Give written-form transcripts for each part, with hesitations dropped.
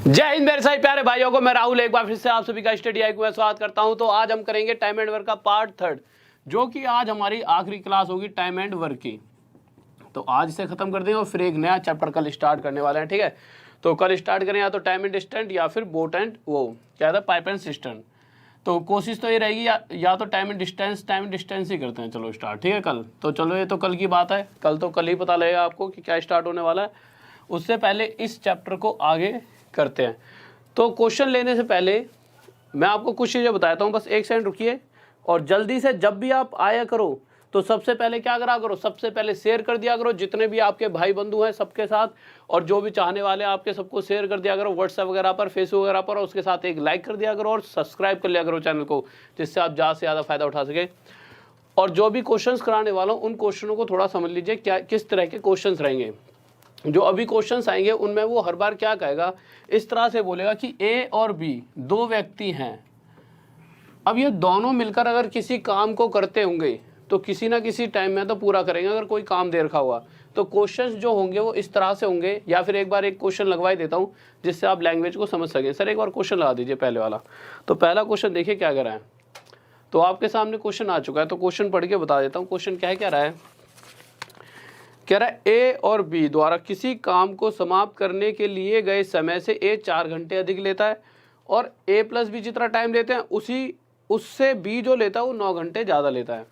जय हिंद मेरे सारे प्यारे भाइयों को, मैं राहुल एक बार फिर से आप सभी का स्टडी आई में स्वागत करता हूं। तो आज हम करेंगे टाइम एंड वर्क का पार्ट 3, जो कि आज हमारी आखिरी क्लास होगी टाइम एंड वर्क की। तो आज इसे खत्म कर देंगे और फिर एक नया चैप्टर कल स्टार्ट करने वाले हैं, ठीक है। तो कल स्टार्ट करें या तो टाइम एंड डिस्टेंट या फिर बोट एंड वो क्या था पाइप एंड सिस्टम। तो कोशिश तो ये रहेगी या तो टाइम एंड डिस्टेंस ही करते हैं। चलो स्टार्ट, ठीक है कल। तो चलो ये तो कल की बात है, कल ही पता लगेगा आपको कि क्या स्टार्ट होने वाला है। उससे पहले इस चैप्टर को आगे करते हैं। तो क्वेश्चन लेने से पहले मैं आपको कुछ चीज़ें बताता हूँ, बस एक सेकंड रुकिए। और जल्दी से जब भी आप आया करो तो सबसे पहले क्या करा करो, सबसे पहले शेयर कर दिया करो जितने भी आपके भाई बंधु हैं सबके साथ, और जो भी चाहने वाले हैं आपके सबको शेयर कर दिया करो व्हाट्सएप वगैरह पर, फेसबुक वगैरह पर। और उसके साथ एक लाइक कर दिया करो और सब्सक्राइब कर लिया करो चैनल को, जिससे आप ज़्यादा से ज़्यादा फायदा उठा सके। और जो भी क्वेश्चंस कराने वाला हूँ उन क्वेश्चनों को थोड़ा समझ लीजिए क्या किस तरह के क्वेश्चंस रहेंगे। जो अभी क्वेश्चंस आएंगे उनमें वो हर बार क्या कहेगा, इस तरह से बोलेगा कि ए और बी दो व्यक्ति हैं। अब ये दोनों मिलकर अगर किसी काम को करते होंगे तो किसी ना किसी टाइम में तो पूरा करेंगे। अगर कोई काम दे रखा हुआ तो क्वेश्चंस जो होंगे वो इस तरह से होंगे। या फिर एक बार एक क्वेश्चन लगवा ही देता हूँ जिससे आप लैंग्वेज को समझ सकें। सर एक बार क्वेश्चन लगा दीजिए पहले वाला। तो पहला क्वेश्चन देखिए क्या कर रहा है। तो आपके सामने क्वेश्चन आ चुका है, तो क्वेश्चन पढ़ के बता देता हूँ। क्वेश्चन क्या रहा है, कह रहा है ए और बी द्वारा किसी काम को समाप्त करने के लिए गए समय से ए 4 घंटे अधिक लेता है, और ए प्लस बी जितना टाइम लेते हैं उससे बी जो लेता है वो 9 घंटे ज़्यादा लेता है।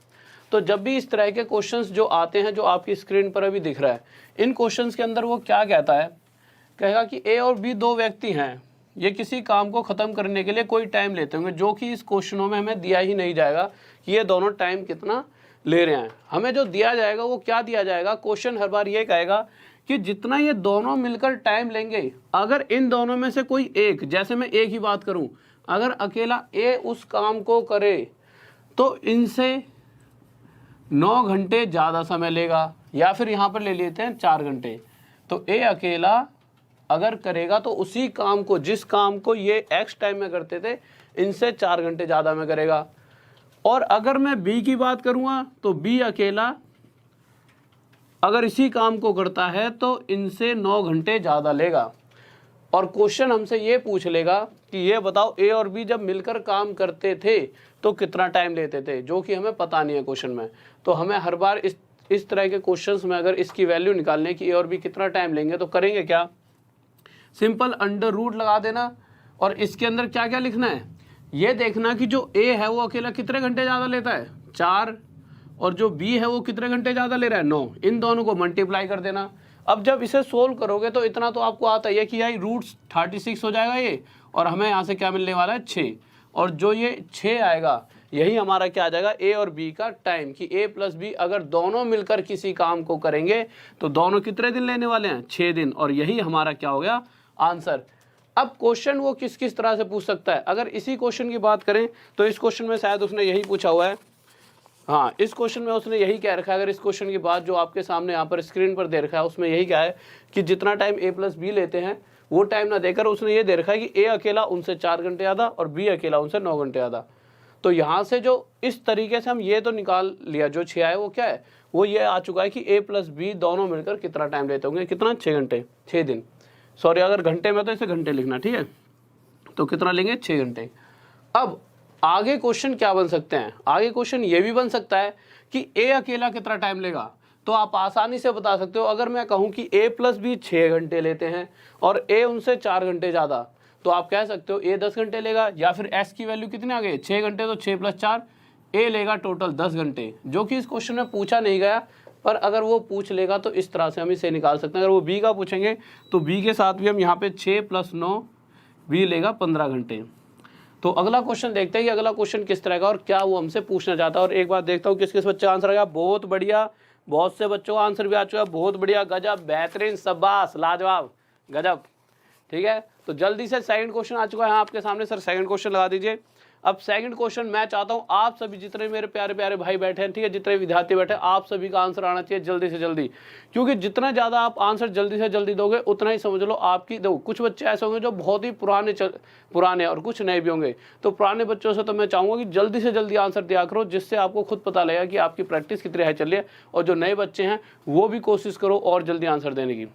तो जब भी इस तरह के क्वेश्चंस जो आते हैं, जो आपकी स्क्रीन पर अभी दिख रहा है, इन क्वेश्चंस के अंदर वो क्या कहता है, कहेगा कि ए और बी दो व्यक्ति हैं, ये किसी काम को ख़त्म करने के लिए कोई टाइम लेते होंगे, जो कि इस क्वेश्चनों में हमें दिया ही नहीं जाएगा कि ये दोनों टाइम कितना ले रहे हैं। हमें जो दिया जाएगा वो क्या दिया जाएगा, क्वेश्चन हर बार ये कहेगा कि जितना ये दोनों मिलकर टाइम लेंगे, अगर इन दोनों में से कोई एक, जैसे मैं ए की बात करूं, अगर अकेला ए उस काम को करे तो इनसे 9 घंटे ज़्यादा समय लेगा। या फिर यहाँ पर ले लेते हैं 4 घंटे। तो ए अकेला अगर करेगा तो उसी काम को, जिस काम को ये एक्स टाइम में करते थे, इनसे 4 घंटे ज़्यादा में करेगा। और अगर मैं बी की बात करूँगा तो बी अकेला अगर इसी काम को करता है तो इनसे 9 घंटे ज़्यादा लेगा। और क्वेश्चन हमसे ये पूछ लेगा कि ये बताओ ए और बी जब मिलकर काम करते थे तो कितना टाइम लेते थे, जो कि हमें पता नहीं है क्वेश्चन में। तो हमें हर बार इस तरह के क्वेश्चंस में अगर इसकी वैल्यू निकालने की ए और बी कितना टाइम लेंगे, तो करेंगे क्या, सिंपल अंडर रूट लगा देना। और इसके अंदर क्या क्या लिखना है, ये देखना कि जो ए है वो अकेला कितने घंटे ज़्यादा लेता है, 4, और जो बी है वो कितने घंटे ज़्यादा ले रहा है, 9। इन दोनों को मल्टीप्लाई कर देना। अब जब इसे सोल्व करोगे तो इतना तो आपको आता है कि यार रूट्स 36 हो जाएगा ये, और हमें यहाँ से क्या मिलने वाला है 6। और जो ये 6 आएगा यही हमारा क्या आ जाएगा, ए और बी का टाइम, कि ए प्लस बी अगर दोनों मिलकर किसी काम को करेंगे तो दोनों कितने दिन लेने वाले हैं, 6 दिन। और यही हमारा क्या हो गया आंसर। अब क्वेश्चन वो किस किस तरह से पूछ सकता है। अगर इसी क्वेश्चन की बात करें तो इस क्वेश्चन में शायद उसने यही पूछा हुआ है, हाँ इस क्वेश्चन में उसने यही कह रखा है। अगर इस क्वेश्चन की बात जो आपके सामने यहाँ पर स्क्रीन पर दे रखा है उसमें यही क्या है कि जितना टाइम ए प्लस बी लेते हैं वो टाइम ना देकर उसने ये दे रखा है कि ए अकेला उनसे 4 घंटे ज़्यादा और बी अकेला उनसे 9 घंटे ज़्यादा। तो यहाँ से जो इस तरीके से हम ये तो निकाल लिया, जो 6 आए वो क्या है, वो ये आ चुका है कि ए प्लस बी दोनों मिलकर कितना टाइम लेते होंगे, कितना, 6 घंटे, 6 दिन। सॉरी अगर घंटे में तो इसे घंटे लिखना, ठीक है। तो कितना लेंगे, 6 घंटे। अब आगे क्वेश्चन क्या बन सकते हैं, आगे क्वेश्चन ये भी बन सकता है कि ए अकेला कितना टाइम लेगा। तो आप आसानी से बता सकते हो, अगर मैं कहूँ कि ए प्लस बी 6 घंटे लेते हैं और ए उनसे 4 घंटे ज़्यादा, तो आप कह सकते हो ए 10 घंटे लेगा। या फिर एस की वैल्यू कितने आ गए, 6 घंटे, तो 6 + 4 ए लेगा टोटल 10 घंटे, जो कि इस क्वेश्चन में पूछा नहीं गया। पर अगर वो पूछ लेगा तो इस तरह से हम इसे निकाल सकते हैं। अगर वो बी का पूछेंगे तो बी के साथ भी हम यहाँ पे 6 + 9 बी लेगा 15 घंटे। तो अगला क्वेश्चन देखते हैं कि अगला क्वेश्चन किस तरह का और क्या वो हमसे पूछना चाहता है। और एक बार देखता हूँ किस किस बच्चे आंसर आ गया, बहुत बढ़िया, बहुत से बच्चों का आंसर भी आ चुका है, बहुत बढ़िया, गजब, बेहतरीन, शाबाश, लाजवाब, गजब, ठीक है। तो जल्दी से सेकंड क्वेश्चन आ चुका है आपके सामने। सर सेकंड क्वेश्चन लगा दीजिए। अब सेकंड क्वेश्चन मैं चाहता हूं आप सभी जितने मेरे प्यारे प्यारे भाई बैठे हैं, ठीक है, जितने विद्यार्थी बैठे हैं, आप सभी का आंसर आना चाहिए जल्दी से जल्दी। क्योंकि जितना ज़्यादा आप आंसर जल्दी से जल्दी दोगे उतना ही समझ लो आपकी, देखो कुछ बच्चे ऐसे होंगे जो बहुत ही पुराने और कुछ नए भी होंगे। तो पुराने बच्चों से तो मैं चाहूँगा कि जल्दी से जल्दी आंसर दिया करो, जिससे आपको खुद पता लगेगा कि आपकी प्रैक्टिस कितनी हाई चल रही है। और जो नए बच्चे हैं वो भी कोशिश करो और जल्दी आंसर देने की।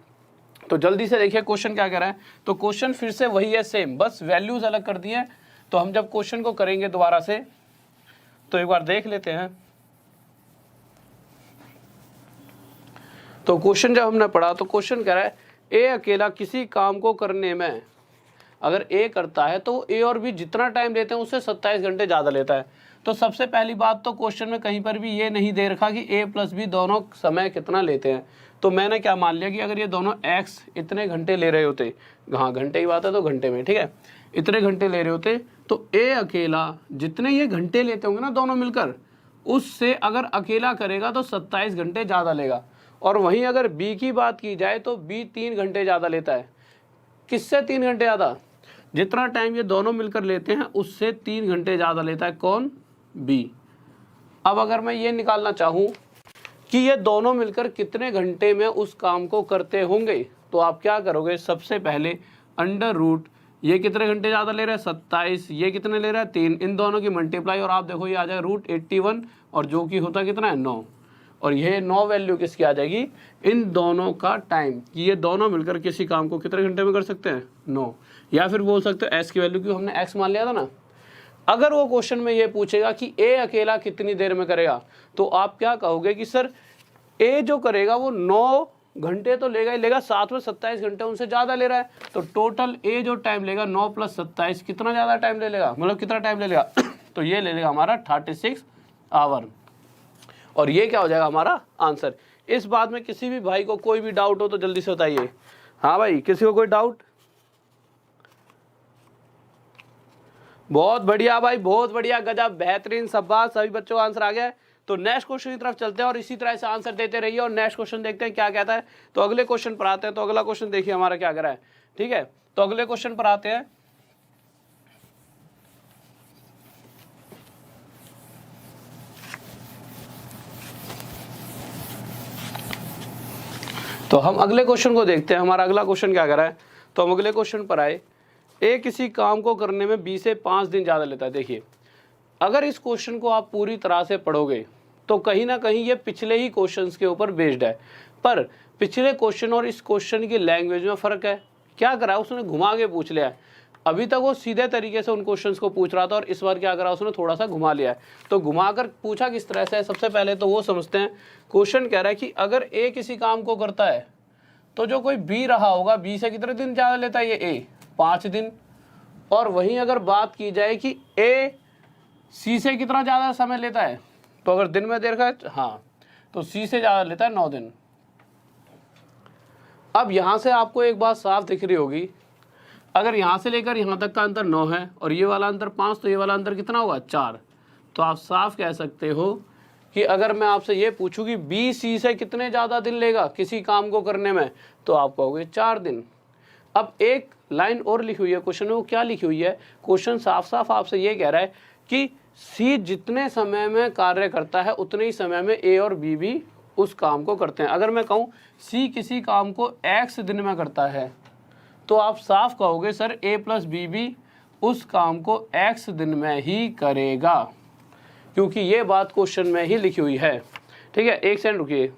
तो जल्दी से देखिए क्वेश्चन क्या कह रहा है। तो क्वेश्चन फिर से वही है, सेम, बस वैल्यूज अलग कर दी है। तो हम जब क्वेश्चन को करेंगे दोबारा से तो एक बार देख लेते हैं। तो क्वेश्चन जब हमने पढ़ा तो क्वेश्चन कह रहा है ए अकेला किसी काम को करने में, अगर ए करता है तो ए और बी जितना टाइम लेते हैं उससे 27 घंटे ज़्यादा लेता है। तो सबसे पहली बात तो क्वेश्चन में कहीं पर भी ये नहीं दे रखा कि ए प्लस बी दोनों समय कितना लेते हैं। तो मैंने क्या मान लिया कि अगर ये दोनों एक्स इतने घंटे ले रहे होते, हाँ घंटे की बात है तो घंटे में, ठीक है, इतने घंटे ले रहे होते तो ए अकेला जितने ये घंटे लेते होंगे ना दोनों मिलकर, उससे अगर अकेला करेगा तो 27 घंटे ज़्यादा लेगा। और वहीं अगर बी की बात की जाए तो बी 3 घंटे ज़्यादा लेता है। किससे 3 घंटे ज़्यादा? जितना टाइम ये दोनों मिलकर लेते हैं उससे 3 घंटे ज़्यादा लेता है। कौन? बी। अब अगर मैं ये निकालना चाहूँ कि ये दोनों मिलकर कितने घंटे में उस काम को करते होंगे, तो आप क्या करोगे, सबसे पहले अंडर रूट, ये कितने घंटे ज़्यादा ले रहा है 27, ये कितने ले रहा है 3, इन दोनों की मल्टीप्लाई और आप देखो ये आ जाएगा रूट 81 और जो कि होता कितना है 9, और ये 9 वैल्यू किसकी आ जाएगी, इन दोनों का टाइम, कि ये दोनों मिलकर किसी काम को कितने घंटे में कर सकते हैं 9। या फिर बोल सकते हो एस की वैल्यू, क्यों हमने एक्स मान लिया था ना। अगर वो क्वेश्चन में ये पूछेगा कि ए अकेला कितनी देर में करेगा, तो आप क्या कहोगे कि सर ए जो करेगा वो 9 घंटे तो लेगा ही लेगा, साथ में 27 घंटे उनसे ज़्यादा ले रहा है। तो टोटल ए जो टाइम लेगा 9 + 27 कितना ज़्यादा टाइम ले लेगा, मतलब कितना टाइम ले लेगा तो ये ले लेगा हमारा 36 आवर। और ये क्या हो जाएगा हमारा आंसर। इस बात में किसी भी भाई को कोई भी डाउट हो तो जल्दी से बताइए। हाँ भाई, किसी को कोई डाउट? बहुत बढ़िया भाई, बहुत बढ़िया, गजब, बेहतरीन, शाबाश, सभी बच्चों का आंसर आ गया है। तो नेक्स्ट क्वेश्चन की तरफ चलते हैं और इसी तरह से आंसर देते रहिए और नेक्स्ट क्वेश्चन देखते हैं क्या कहता है। तो अगले क्वेश्चन पर आते हैं। तो अगला क्वेश्चन देखिए हमारा क्या कर रहा है, ठीक है। तो अगले क्वेश्चन पर आते हैं। तो हम अगले क्वेश्चन को देखते हैं, हमारा अगला क्वेश्चन क्या कर रहा है। तो हम अगले क्वेश्चन पर आए। ए किसी काम को करने में 20 से 5 दिन ज़्यादा लेता है। देखिए, अगर इस क्वेश्चन को आप पूरी तरह से पढ़ोगे तो कहीं ना कहीं ये पिछले ही क्वेश्चंस के ऊपर बेस्ड है, पर पिछले क्वेश्चन और इस क्वेश्चन की लैंग्वेज में फ़र्क है। क्या करा, उसने घुमा के पूछ लिया है। अभी तक वो सीधे तरीके से उन क्वेश्चंस को पूछ रहा था और इस बार क्या करा, उसने थोड़ा सा घुमा लिया है। तो घुमा कर पूछा किस तरह से है, सबसे पहले तो वो समझते हैं। क्वेश्चन कह रहा है कि अगर ए किसी काम को करता है तो जो कोई बी रहा होगा, बी से कितने दिन ज़्यादा लेता है ये ए, 5 दिन। और वहीं अगर बात की जाए कि ए सी से कितना ज़्यादा समय लेता है, तो अगर दिन में देखा है, हाँ, तो सी से ज़्यादा लेता है 9 दिन। अब यहाँ से आपको एक बात साफ दिख रही होगी, अगर यहाँ से लेकर यहाँ तक का अंतर 9 है और ये वाला अंतर 5, तो ये वाला अंतर कितना होगा 4। तो आप साफ कह सकते हो कि अगर मैं आपसे ये पूछूं कि बी सी से कितने ज़्यादा दिन लेगा किसी काम को करने में, तो आप कहोगे 4 दिन। अब एक लाइन और लिखी हुई है क्वेश्चन में, वो क्या लिखी हुई है, क्वेश्चन साफ साफ आपसे ये कह रहा है कि सी जितने समय में कार्य करता है उतने ही समय में ए और बी भी उस काम को करते हैं। अगर मैं कहूँ सी किसी काम को x दिन में करता है, तो आप साफ कहोगे सर ए प्लस बी भी उस काम को x दिन में ही करेगा, क्योंकि ये बात क्वेश्चन में ही लिखी हुई है। ठीक है, एक सेकंड रुकिए।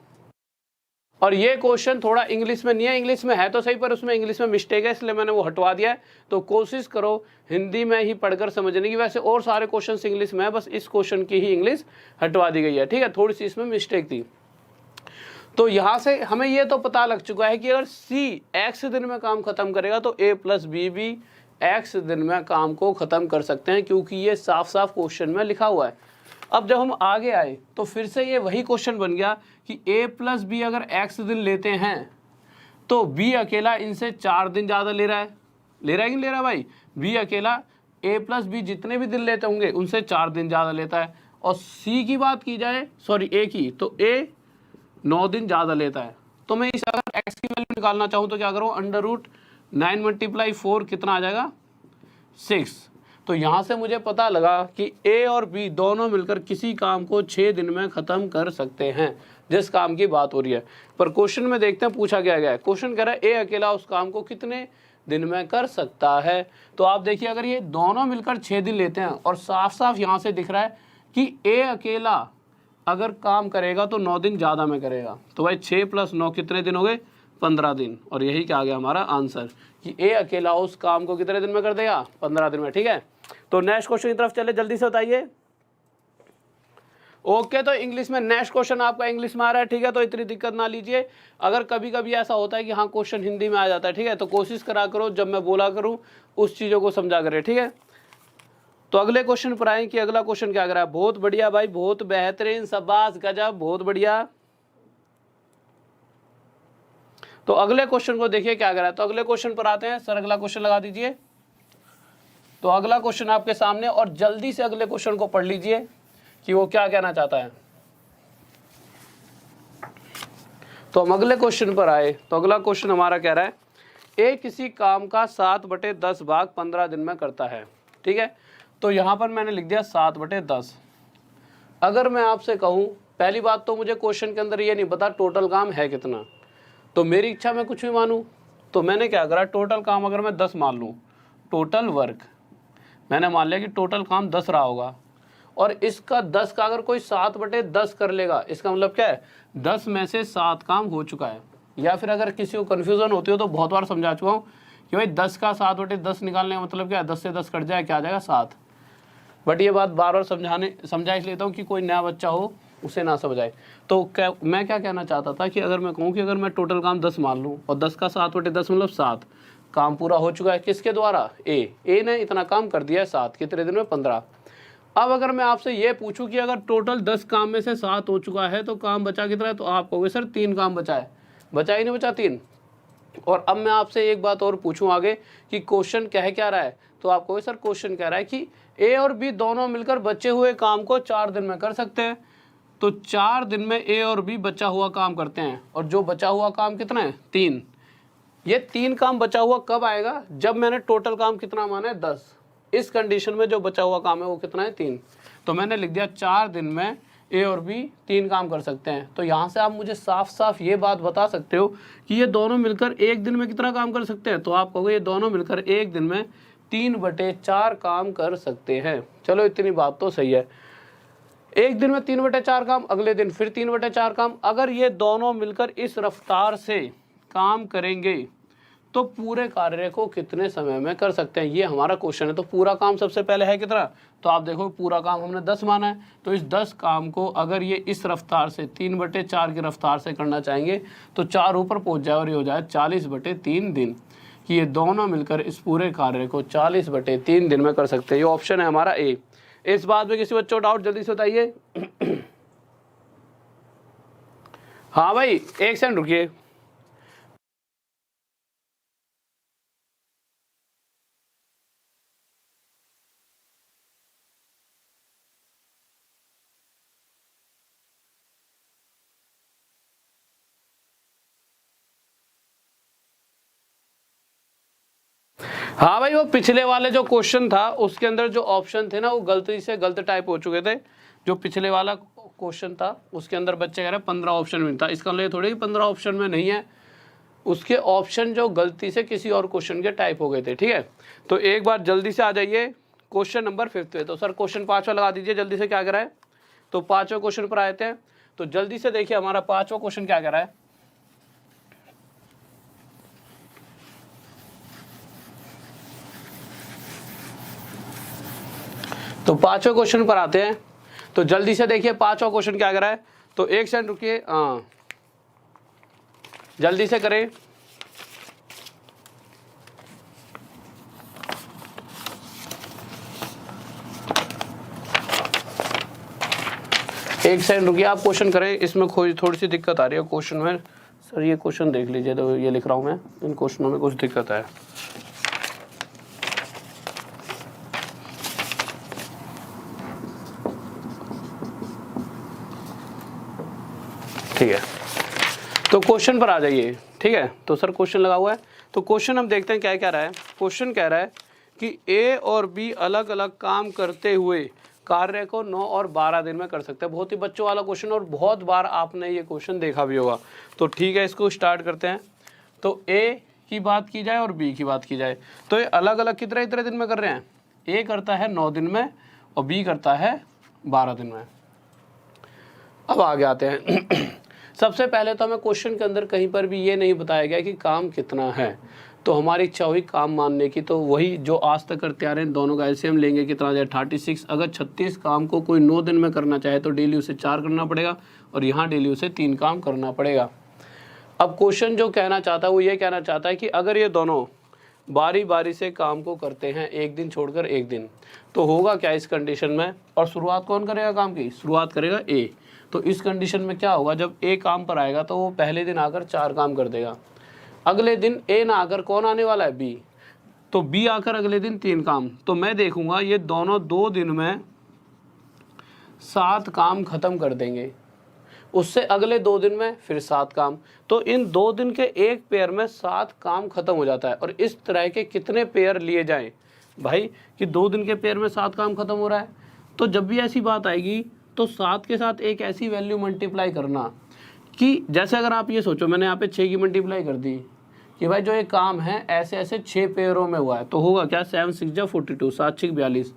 और ये क्वेश्चन थोड़ा इंग्लिश में नहीं है, इंग्लिश में है तो सही, पर उसमें इंग्लिश में मिस्टेक है, इसलिए मैंने वो हटवा दिया है। तो कोशिश करो हिंदी में ही पढ़कर समझने की। वैसे और सारे क्वेश्चन इंग्लिश में है, बस इस क्वेश्चन की ही इंग्लिश हटवा दी गई है। ठीक है, थोड़ी सी इसमें मिस्टेक थी। तो यहाँ से हमें ये तो पता लग चुका है कि अगर सी x दिन में काम खत्म करेगा तो a प्लस बी भी x दिन में काम को ख़त्म कर सकते हैं, क्योंकि ये साफ साफ क्वेश्चन में लिखा हुआ है। अब जब हम आगे आए तो फिर से ये वही क्वेश्चन बन गया कि a प्लस बी अगर x दिन लेते हैं तो b अकेला इनसे 4 दिन ज़्यादा ले रहा है कि नहीं ले रहा है भाई। b अकेला a प्लस बी जितने भी दिन लेते होंगे उनसे 4 दिन ज़्यादा लेता है। और c की बात की जाए, सॉरी a की, तो a 9 दिन ज़्यादा लेता है। तो मैं इस अगर x की वैल्यू निकालना चाहूँ तो क्या करूँ, √9 × 4 कितना आ जाएगा 6। तो यहाँ से मुझे पता लगा कि a और b दोनों मिलकर किसी काम को 6 दिन में ख़त्म कर सकते हैं, जिस काम की बात हो रही है। पर क्वेश्चन में देखते हैं पूछा क्या गया है। क्वेश्चन कह रहा है a अकेला उस काम को कितने दिन में कर सकता है। तो आप देखिए, अगर ये दोनों मिलकर 6 दिन लेते हैं और साफ साफ यहाँ से दिख रहा है कि a अकेला अगर काम करेगा तो 9 दिन ज़्यादा में करेगा। तो भाई 6 + 9 कितने दिन हो गए, 15 दिन। और यही क्या आ गया हमारा आंसर कि ए अकेला उस काम को कितने दिन में कर देगा, 15 दिन में। ठीक है, तो नेक्स्ट क्वेश्चन की तरफ चले, जल्दी से बताइए। ओके, तो इंग्लिश में नेक्स्ट क्वेश्चन आपका इंग्लिश में आ रहा है। ठीक है, तो इतनी दिक्कत ना लीजिए। अगर कभी कभी ऐसा होता है कि हाँ क्वेश्चन हिंदी में आ जाता है, ठीक है, तो कोशिश करा करो जब मैं बोला करूँ उस चीज़ों को समझा करें। ठीक है, तो अगले क्वेश्चन पर आए कि अगला क्वेश्चन क्या कर रहा है। बहुत बढ़िया भाई, बहुत बेहतरीन, शाबाश, गजब, बहुत बढ़िया। तो अगले क्वेश्चन को देखिए क्या कर रहा है। तो अगले क्वेश्चन पर आते हैं। सर अगला क्वेश्चन लगा दीजिए। तो अगला क्वेश्चन आपके सामने, और जल्दी से अगले क्वेश्चन को पढ़ लीजिए कि वो क्या कहना चाहता है। तो हम अगले क्वेश्चन पर आए। तो अगला क्वेश्चन हमारा कह रहा है ए किसी काम का 7/10 भाग 15 दिन में करता है। ठीक है, तो यहाँ पर मैंने लिख दिया 7/10। अगर मैं आपसे कहूँ, पहली बात तो मुझे क्वेश्चन के अंदर ये नहीं पता टोटल काम है कितना, तो मेरी इच्छा मैं कुछ भी मानूँ। तो मैंने क्या करा, टोटल काम अगर मैं 10 मान लूँ, टोटल वर्क मैंने मान लिया कि टोटल काम 10 रहा होगा, और इसका 10 का अगर कोई 7/10 कर लेगा, इसका मतलब क्या है 10 में से 7 काम हो चुका है। या फिर अगर किसी को कन्फ्यूज़न होती हो तो बहुत बार समझा चुका हूँ कि भाई 10 का 7/10 निकालने का मतलब क्या है, 10 से 10 कट जाए, क्या आ जाएगा 7। बट ये बात बार बार समझा इस लेता हूँ कि कोई नया बच्चा हो उसे ना समझ आए। तो मैं क्या कहना चाहता था कि अगर मैं कहूँ कि अगर मैं टोटल काम 10 मान लूँ और 10 का 7/10 मतलब 7, काम पूरा हो चुका है किसके द्वारा, ए ने इतना काम कर दिया है 7, कितने दिन में, 15। अब अगर मैं आपसे ये पूछूं कि अगर टोटल 10 काम में से 7 हो चुका है तो काम बचा कितना है, तो आप कहोगे सर 3 काम बचा है। बचा ही नहीं बचा 3। और अब मैं आपसे एक बात और पूछूं आगे कि क्वेश्चन क्या रहा है, तो आप कहोगे सर क्वेश्चन कह रहा है कि ए और बी दोनों मिलकर बचे हुए काम को 4 दिन में कर सकते हैं। तो 4 दिन में ए और बी बचा हुआ काम करते हैं, और जो बचा हुआ काम कितना है, 3। ये 3 काम बचा हुआ कब आएगा, जब मैंने टोटल काम कितना माना है, 10। इस कंडीशन में जो बचा हुआ काम है वो कितना है, 3। तो मैंने लिख दिया 4 दिन में ए और बी 3 काम कर सकते हैं। तो यहाँ से आप मुझे साफ साफ ये बात बता सकते हो कि ये दोनों मिलकर एक दिन में कितना काम कर सकते हैं, तो आप कहोगे ये दोनों मिलकर एक दिन में 3/4 काम कर सकते हैं। चलो इतनी बात तो सही है, एक दिन में 3/4 काम, अगले दिन फिर 3/4 काम। अगर ये दोनों मिलकर इस रफ्तार से काम करेंगे तो पूरे कार्य को कितने समय में कर सकते हैं, ये हमारा क्वेश्चन है। तो पूरा काम सबसे पहले है कितना, तो आप देखो पूरा काम हमने 10 माना है, तो इस 10 काम को अगर ये इस रफ्तार से 3/4 की रफ्तार से करना चाहेंगे तो 4 ऊपर पहुंच जाए और ये हो जाए 40/3 दिन, कि ये दोनों मिलकर इस पूरे कार्य को 40/3 दिन में कर सकते हैं। ये ऑप्शन है हमारा ए। इस बात में किसी बच्चों को डाउट, जल्दी से बताइए। हाँ भाई, एक सेकंड रुकिए। हाँ भाई, वो पिछले वाले जो क्वेश्चन था उसके अंदर जो ऑप्शन थे ना वो गलती से गलत टाइप हो चुके थे। जो पिछले वाला क्वेश्चन था उसके अंदर बच्चे कह रहे हैं 15 ऑप्शन में था, इसका मतलब थोड़ी 15 ऑप्शन में नहीं है, उसके ऑप्शन जो गलती से किसी और क्वेश्चन के टाइप हो गए थे। ठीक है, तो एक बार जल्दी से आ जाइए क्वेश्चन नंबर 5 पे। तो सर क्वेश्चन 5वां लगा दीजिए जल्दी से, क्या कह रहा है। तो 5वें क्वेश्चन पर आए थे, तो जल्दी से देखिए हमारा 5वां क्वेश्चन क्या कह रहा है। तो 5वें क्वेश्चन पर आते हैं, तो जल्दी से देखिए 5वां क्वेश्चन क्या कर रहा है। तो एक सेकंड रुकिए, हाँ जल्दी से करें। एक सेकंड रुकिए, आप क्वेश्चन करें, इसमें थोड़ी सी दिक्कत आ रही है क्वेश्चन में। सर ये क्वेश्चन देख लीजिए, तो ये लिख रहा हूँ मैं, इन क्वेश्चनों में कुछ दिक्कत है। ठीक है, तो क्वेश्चन पर आ जाइए। ठीक है, तो सर क्वेश्चन लगा हुआ है, तो क्वेश्चन हम देखते हैं क्या कह रहा है। क्वेश्चन कह रहा है कि ए और बी अलग अलग काम करते हुए कार्य को 9 और 12 दिन में कर सकते हैं। बहुत ही बच्चों वाला क्वेश्चन, और बहुत बार आपने ये क्वेश्चन देखा भी होगा। तो ठीक है, इसको स्टार्ट करते हैं। तो ए की बात की जाए और बी की बात की जाए, तो ये अलग अलग कितने दिन में कर रहे हैं। ए करता है 9 दिन में और बी करता है 12 दिन में। अब आगे आते हैं। सबसे पहले तो हमें क्वेश्चन के अंदर कहीं पर भी ये नहीं बताया गया कि काम कितना है, तो हमारी इच्छा हुई काम मानने की, तो वही जो आज तक करते आ रहे हैं, दोनों का एलसीएम लेंगे कितना आ जाए 36। अगर 36 काम को कोई 9 दिन में करना चाहे तो डेली उसे 4 करना पड़ेगा और यहाँ डेली उसे 3 काम करना पड़ेगा। अब क्वेश्चन जो कहना चाहता है वो ये कहना चाहता है कि अगर ये दोनों बारी बारी से काम को करते हैं, एक दिन छोड़कर एक दिन, तो होगा क्या इस कंडीशन में, और शुरुआत कौन करेगा काम की, शुरुआत करेगा ए। तो इस कंडीशन में क्या होगा, जब ए काम पर आएगा तो वो पहले दिन आकर 4 काम कर देगा, अगले दिन ए ना आकर कौन आने वाला है, बी, तो बी आकर अगले दिन 3 काम। तो मैं देखूंगा ये दोनों 2 दिन में 7 काम खत्म कर देंगे, उससे अगले 2 दिन में फिर 7 काम, तो इन 2 दिन के एक पेयर में 7 काम खत्म हो जाता है। और इस तरह के कितने पेयर लिए जाएं भाई कि 2 दिन के पेयर में 7 काम खत्म हो रहा है, तो जब भी ऐसी बात आएगी तो 7 के साथ एक ऐसी वैल्यू मल्टीप्लाई करना कि जैसे अगर आप ये सोचो, मैंने यहाँ पे 6 की मल्टीप्लाई कर दी कि भाई जो ये काम है ऐसे ऐसे 6 पेयरों में हुआ है, तो होगा क्या 7 6 जा 42, 7 6 42।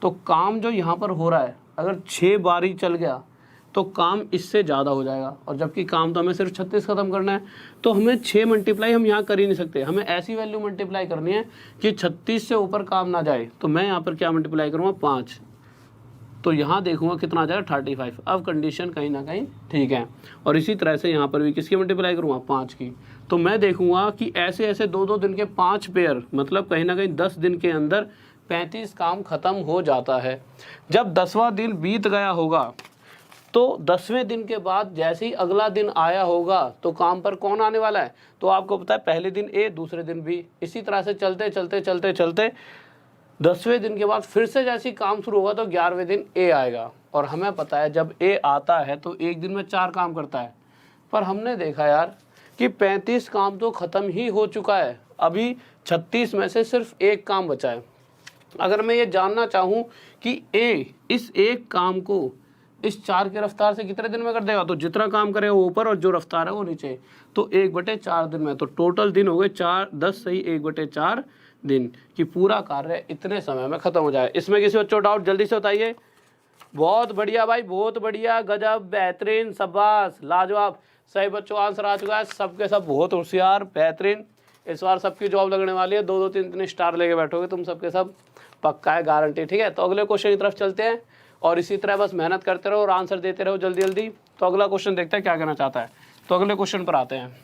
तो काम जो यहाँ पर हो रहा है अगर 6 बारी चल गया तो काम इससे ज़्यादा हो जाएगा, और जबकि काम तो हमें सिर्फ 36 खत्म करना है, तो हमें 6 मल्टीप्लाई हम यहाँ कर ही नहीं सकते, हमें ऐसी वैल्यू मल्टीप्लाई करनी है कि 36 से ऊपर काम ना जाए। तो मैं यहाँ पर क्या मल्टीप्लाई करूँगा, 5, तो यहाँ देखूंगा कितना आ जाएगा 35। अब कंडीशन कहीं ना कहीं ठीक है। और इसी तरह से यहाँ पर भी किसकी मल्टीप्लाई करूँगा, 5 की। तो मैं देखूंगा कि ऐसे ऐसे 2-2 दिन के 5 पेयर, मतलब कहीं ना कहीं 10 दिन के अंदर 35 काम खत्म हो जाता है। जब 10वां दिन बीत गया होगा तो 10वें दिन के बाद जैसे ही अगला दिन आया होगा तो काम पर कौन आने वाला है, तो आपको पता है पहले दिन ए, दूसरे दिन बी, इसी तरह से चलते चलते चलते चलते 10वें दिन के बाद फिर से जैसे ही काम शुरू होगा तो 11वें दिन ए आएगा। और हमें पता है जब ए आता है तो एक दिन में 4 काम करता है, पर हमने देखा यार कि 35 काम तो ख़त्म ही हो चुका है, अभी 36 में से सिर्फ 1 काम बचा है। अगर मैं ये जानना चाहूँ कि ए इस एक काम को इस 4 की रफ्तार से कितने दिन में कर देगा, तो जितना काम करेगा वो ऊपर और जो रफ्तार है वो नीचे, तो 1/4 दिन में, तो टोटल दिन हो गए 4, 10 सही 1/4 दिन कि पूरा कार्य इतने समय में खत्म हो जाए। इसमें किसी बच्चों डाउट जल्दी से बताइए। बहुत बढ़िया भाई, बहुत बढ़िया, गजब, बेहतरीन, शाबाश, लाजवाब, सही बच्चों आंसर आ चुका है, सबके सब बहुत होशियार, बेहतरीन। इस बार सबकी जॉब लगने वाली है, 2-2 3-3 स्टार लेके बैठोगे तुम सबके सब, पक्का है, गारंटी। ठीक है, तो अगले क्वेश्चन की तरफ चलते हैं और इसी तरह बस मेहनत करते रहो और आंसर देते रहो जल्दी जल्दी। तो अगला क्वेश्चन देखते हैं क्या कहना चाहता है। तो अगले क्वेश्चन पर आते हैं।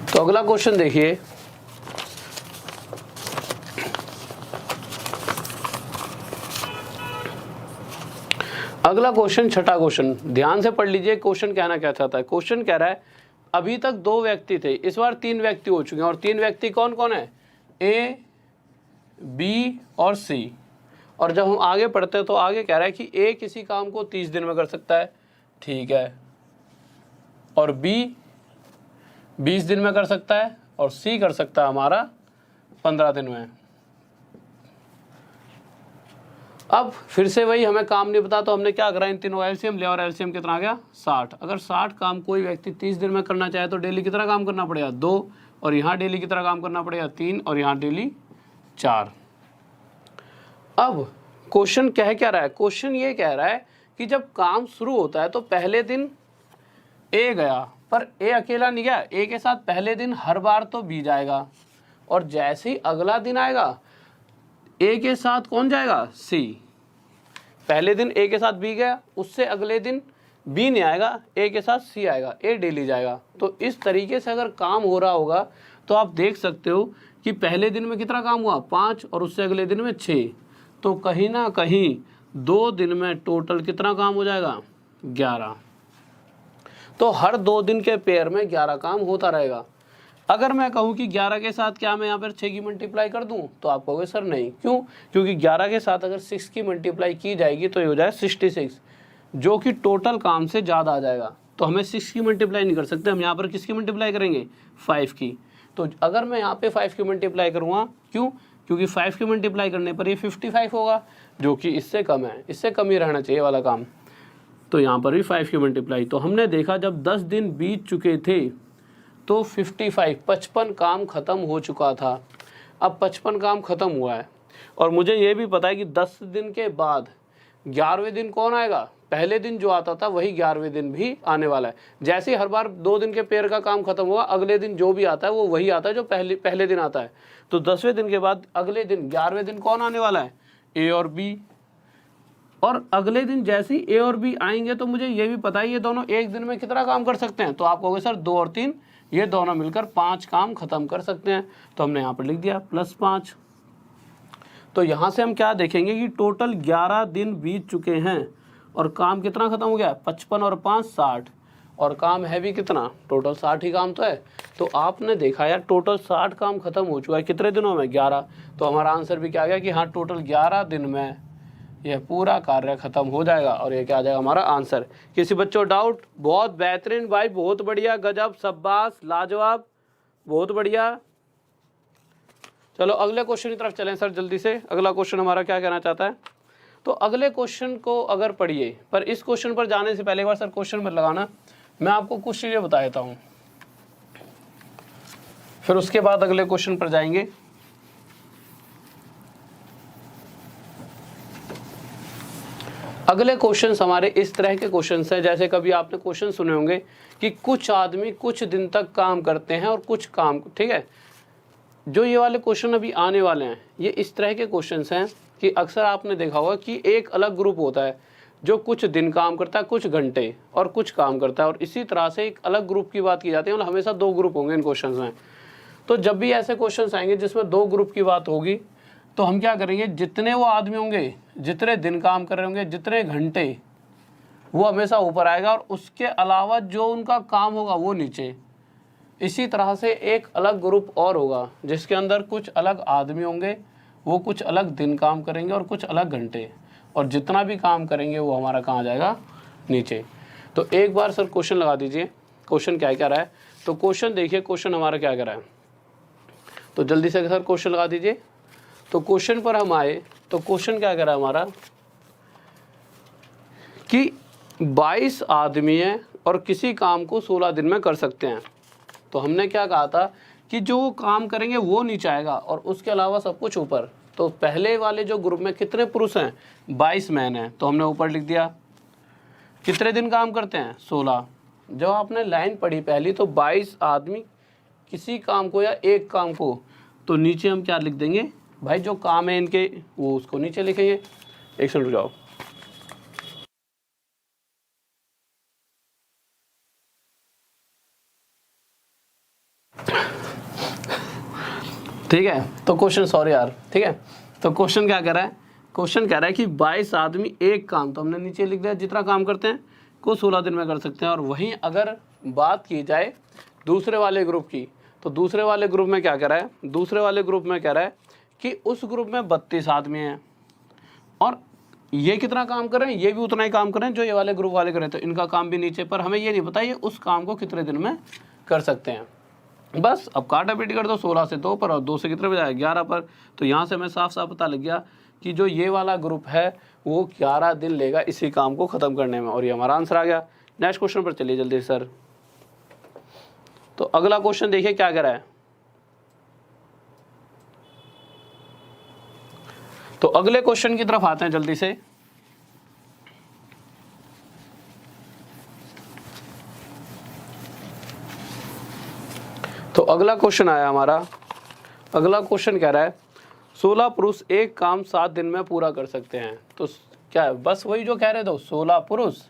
तो अगला क्वेश्चन देखिए, अगला क्वेश्चन, छठा क्वेश्चन, ध्यान से पढ़ लीजिए। क्वेश्चन कहना क्या चाहता है, क्वेश्चन कह रहा है अभी तक 2 व्यक्ति थे, इस बार 3 व्यक्ति हो चुके हैं, और 3 व्यक्ति कौन कौन है, ए, बी और सी। और जब हम आगे पढ़ते हैं तो आगे कह रहा है कि ए किसी काम को 30 दिन में कर सकता है, ठीक है, और बी 20 दिन में कर सकता है, और सी कर सकता है हमारा 15 दिन में। अब फिर से वही, हमें काम नहीं पता तो हमने क्या करा, इन तीनों एलसीएम लिया और एलसीएम कितना आ गया 60। अगर 60 काम कोई व्यक्ति 30 दिन में करना चाहे तो डेली कितना काम करना पड़ेगा, 2, और यहाँ डेली कितना काम करना पड़ेगा, 3, और यहाँ डेली 4। अब क्वेश्चन कह क्या रहा है, क्वेश्चन ये कह रहा है कि जब काम शुरू होता है तो पहले दिन ए गया, पर ए अकेला नहीं गया, ए के साथ पहले दिन हर बार तो बी जाएगा, और जैसे ही अगला दिन आएगा ए के साथ कौन जाएगा, सी। पहले दिन ए के साथ बी गया, उससे अगले दिन बी नहीं आएगा, ए के साथ सी आएगा, ए डेली जाएगा। तो इस तरीके से अगर काम हो रहा होगा तो आप देख सकते हो कि पहले दिन में कितना काम हुआ, 5, और उससे अगले दिन में 6, तो कहीं ना कहीं 2 दिन में टोटल कितना काम हो जाएगा, 11। तो हर 2 दिन के पेयर में 11 काम होता रहेगा। अगर मैं कहूँ कि 11 के साथ क्या मैं यहाँ पर 6 की मल्टीप्लाई कर दूँ, तो आप कहोगे सर नहीं, क्यों, क्योंकि 11 के साथ अगर 6 की मल्टीप्लाई की जाएगी तो ये हो जाए 66, जो कि टोटल काम से ज़्यादा आ जाएगा। तो हमें 6 की मल्टीप्लाई नहीं कर सकते, हम यहाँ पर किसकी मल्टीप्लाई करेंगे, 5 की। तो अगर मैं यहाँ पे 5 की मल्टीप्लाई करूँगा, क्यों, क्योंकि 5 की मल्टीप्लाई करने पर ये 55 होगा, जो कि इससे कम है, इससे कम ही रहना चाहिए वाला काम। तो यहाँ पर भी 5 की मल्टीप्लाई। तो हमने देखा जब 10 दिन बीत चुके थे तो 55 काम ख़त्म हो चुका था। अब 55 काम ख़त्म हुआ है और मुझे ये भी पता है कि 10 दिन के बाद 11वें दिन कौन आएगा, पहले दिन जो आता था वही 11वें दिन भी आने वाला है। जैसे ही हर बार 2 दिन के पेयर का काम खत्म हुआ, अगले दिन जो भी आता है वो वही आता है जो पहले दिन आता है। तो 10वें दिन के बाद अगले दिन 11वें दिन कौन आने वाला है, ए और बी। और अगले दिन जैसे ही ए और बी आएंगे तो मुझे ये भी पता है ये दोनों एक दिन में कितना काम कर सकते हैं। तो आप कहोगे सर 2 और 3 ये दोनों मिलकर 5 काम खत्म कर सकते हैं। तो हमने यहाँ पर लिख दिया +5। तो यहाँ से हम क्या देखेंगे कि टोटल 11 दिन बीत चुके हैं और काम कितना खत्म हो गया, 55 और 5 60, और काम है भी कितना, टोटल 60 ही काम तो है। तो आपने देखा यार टोटल 60 काम खत्म हो चुका है, कितने दिनों में, 11। तो हमारा आंसर भी क्या आ गया कि हाँ टोटल 11 दिन में यह पूरा कार्य खत्म हो जाएगा और ये क्या आ जाएगा हमारा आंसर। किसी बच्चों डाउट? बहुत बेहतरीन भाई, बहुत बढ़िया, गजब, शाबाश, लाजवाब, बहुत बढ़िया। चलो अगले क्वेश्चन की तरफ चलें सर जल्दी से। अगला क्वेश्चन हमारा क्या कहना चाहता है, तो अगले क्वेश्चन को अगर पढ़िए, पर इस क्वेश्चन पर जाने से पहले एक बार सर क्वेश्चन पर लगाना, मैं आपको कुछ चीज़ें बता देता हूँ, फिर उसके बाद अगले क्वेश्चन पर जाएंगे। अगले क्वेश्चंस हमारे इस तरह के क्वेश्चंस हैं, जैसे कभी आपने क्वेश्चन सुने होंगे कि कुछ आदमी कुछ दिन तक काम करते हैं और कुछ काम, ठीक है। जो ये वाले क्वेश्चन अभी आने वाले हैं ये इस तरह के क्वेश्चंस हैं कि अक्सर आपने देखा होगा कि एक अलग ग्रुप होता है जो कुछ दिन काम करता है, कुछ घंटे और कुछ काम करता है, और इसी तरह से एक अलग ग्रुप की बात की जाती है। मतलब हमेशा 2 ग्रुप होंगे इन क्वेश्चन में। तो जब भी ऐसे क्वेश्चन आएंगे जिसमें 2 ग्रुप की बात होगी तो हम क्या करेंगे, जितने वो आदमी होंगे, जितने दिन काम कर रहे होंगे, जितने घंटे, वो हमेशा ऊपर आएगा और उसके अलावा जो उनका काम होगा वो नीचे। इसी तरह से एक अलग ग्रुप और होगा जिसके अंदर कुछ अलग आदमी होंगे, वो कुछ अलग दिन काम करेंगे और कुछ अलग घंटे, और जितना भी काम करेंगे वो हमारा कहाँ जाएगा, नीचे। तो एक बार सर क्वेश्चन लगा दीजिए, क्वेश्चन क्या रहा है। तो क्वेश्चन देखिए, क्वेश्चन हमारा क्या रहा है, तो जल्दी से सर क्वेश्चन लगा दीजिए। तो क्वेश्चन पर हम आए तो क्वेश्चन क्या रहा है हमारा कि 22 आदमी हैं और किसी काम को 16 दिन में कर सकते हैं। तो हमने क्या कहा था कि जो काम करेंगे वो नीचे आएगा और उसके अलावा सब कुछ ऊपर। तो पहले वाले जो ग्रुप में कितने पुरुष हैं, 22 मैन हैं, तो हमने ऊपर लिख दिया। कितने दिन काम करते हैं, 16। जब आपने लाइन पढ़ी पहली तो 22 आदमी किसी काम को या एक काम को, तो नीचे हम क्या लिख देंगे भाई, जो काम है इनके वो उसको नीचे लिखेंगे। एक सेकंड रुक जाओ। ठीक है, तो क्वेश्चन, सॉरी यार, ठीक है। तो क्वेश्चन क्या कह रहा है, क्वेश्चन कह रहा है कि 22 आदमी एक काम, तो हमने नीचे लिख दिया जितना काम करते हैं को 16 दिन में कर सकते हैं। और वहीं अगर बात की जाए दूसरे वाले ग्रुप की, तो दूसरे वाले ग्रुप में क्या कह रहा है, दूसरे वाले ग्रुप में कह रहा है कि उस ग्रुप में 32 आदमी हैं और ये कितना काम कर रहे हैं, ये भी उतना ही काम कर रहे हैं जो ये वाले ग्रुप वाले कर रहे हैं। तो इनका काम भी नीचे, पर हमें ये नहीं पता ये उस काम को कितने दिन में कर सकते हैं। बस अब काटा पीटी कर दो, 16 से 2 पर और 2 से कितने बजाय 11 पर। तो यहाँ से हमें साफ साफ पता लग गया कि जो ये वाला ग्रुप है वो 11 दिन लेगा इसी काम को ख़त्म करने में, और ये हमारा आंसर आ गया। नेक्स्ट क्वेश्चन पर चलिए जल्दी सर। तो अगला क्वेश्चन देखिए क्या कह रहा है। तो अगले क्वेश्चन की तरफ आते हैं जल्दी से। तो अगला क्वेश्चन आया हमारा, अगला क्वेश्चन कह रहा है 16 पुरुष एक काम 7 दिन में पूरा कर सकते हैं। तो क्या है, बस वही जो कह रहे थे, 16 पुरुष,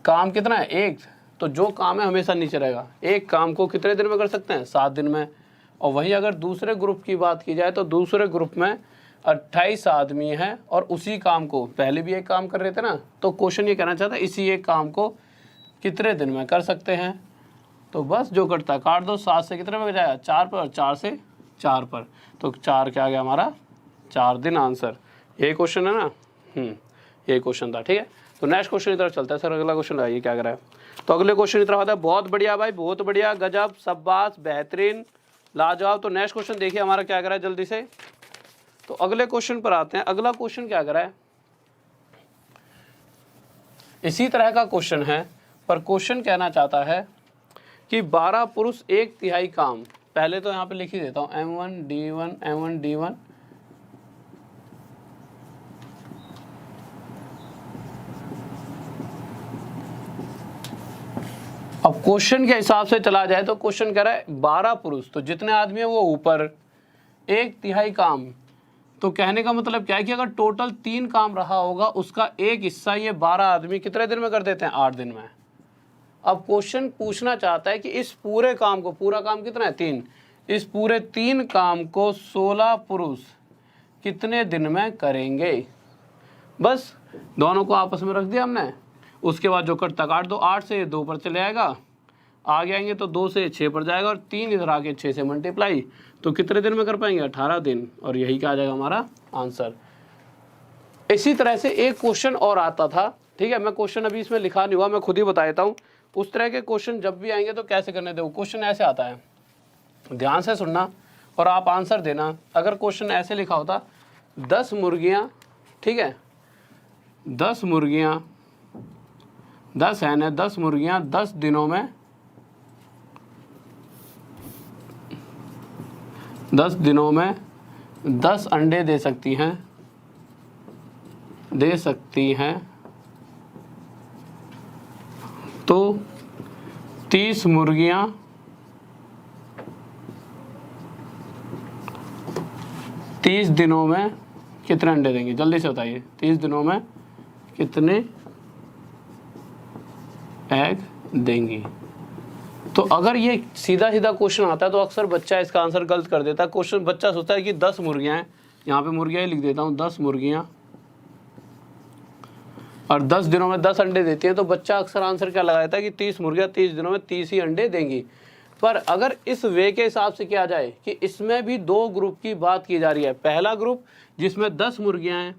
काम कितना है, एक। तो जो काम है हमेशा नीचे रहेगा। एक काम को कितने दिन में कर सकते हैं, 7 दिन में। और वहीं अगर दूसरे ग्रुप की बात की जाए तो दूसरे ग्रुप में 28 आदमी हैं और उसी काम को, पहले भी एक काम कर रहे थे ना, तो क्वेश्चन ये कहना चाहता है इसी एक काम को कितने दिन में कर सकते हैं। तो बस जो कटता है काट दो, 7 से कितने में जाएगा, 4 पर, और 4 से 4 पर। तो 4 क्या आ गया हमारा, 4 दिन आंसर। ये क्वेश्चन है ना, ये क्वेश्चन था, ठीक है। तो नेक्स्ट क्वेश्चन की तरफ चलता है सर। अगला क्वेश्चन आइए क्या कर रहा है। तो अगले क्वेश्चन की तरफ आता है। बहुत बढ़िया भाई, बहुत बढ़िया, गजब, शाबाश, बेहतरीन, लाजवाब। तो नेक्स्ट क्वेश्चन देखिए हमारा क्या कर रहा है जल्दी से। तो अगले क्वेश्चन पर आते हैं। अगला क्वेश्चन क्या कर रहा है, इसी तरह का क्वेश्चन है, पर क्वेश्चन कहना चाहता है कि 12 पुरुष 1/3 काम पहले तो यहाँ पे लिख ही देता हूँ M1 D1 अब क्वेश्चन के हिसाब से चला जाए तो क्वेश्चन कह रहा है 12 पुरुष, तो जितने आदमी है वो ऊपर, 1/3 काम। तो कहने का मतलब क्या है कि अगर टोटल 3 काम रहा होगा उसका एक हिस्सा ये 12 आदमी कितने दिन में कर देते हैं, 8 दिन में। अब क्वेश्चन पूछना चाहता है कि इस पूरे काम को, पूरा काम कितना है 3, इस पूरे 3 काम को 16 पुरुष कितने दिन में करेंगे। बस दोनों को आपस में रख दिया हमने। उसके बाद जो कटता काट दो, 8 से 2 पर चले आएगा, आगे आएंगे तो 2 से 6 पर जाएगा और 3 इधर आके 6 से मल्टीप्लाई, तो कितने दिन में कर पाएंगे, 18 दिन। और यही क्या आ जाएगा हमारा आंसर। इसी तरह से एक क्वेश्चन और आता था, ठीक है, मैं क्वेश्चन अभी इसमें लिखा नहीं हुआ, मैं खुद ही बता देता हूँ। उस तरह के क्वेश्चन जब भी आएंगे तो कैसे करने दो। क्वेश्चन ऐसे आता है, ध्यान से सुनना और आप आंसर देना। अगर क्वेश्चन ऐसे लिखा होता 10 मुर्गियाँ, ठीक है, 10 मुर्गियाँ, 10 है 10 मुर्गियाँ 10 दिनों में 10 अंडे दे सकती हैं, तो 30 मुर्गियाँ 30 दिनों में कितने अंडे देंगी, जल्दी से बताइए। 30 दिनों में कितने एग देंगी। तो अगर ये सीधा सीधा क्वेश्चन आता है तो अक्सर बच्चा इसका आंसर गलत कर देता है। क्वेश्चन बच्चा सोचता है कि 10 मुर्गियाँ हैं, यहाँ पे मुर्गियाँ ही लिख देता हूँ, 10 मुर्गियाँ और 10 दिनों में 10 अंडे देती हैं, तो बच्चा अक्सर आंसर क्या लगा देता है कि 30 मुर्गियाँ 30 दिनों में 30 ही अंडे देंगी। पर अगर इस वे के हिसाब से किया जाए कि इसमें भी 2 ग्रुप की बात की जा रही है। पहला ग्रुप जिसमें 10 मुर्गियाँ हैं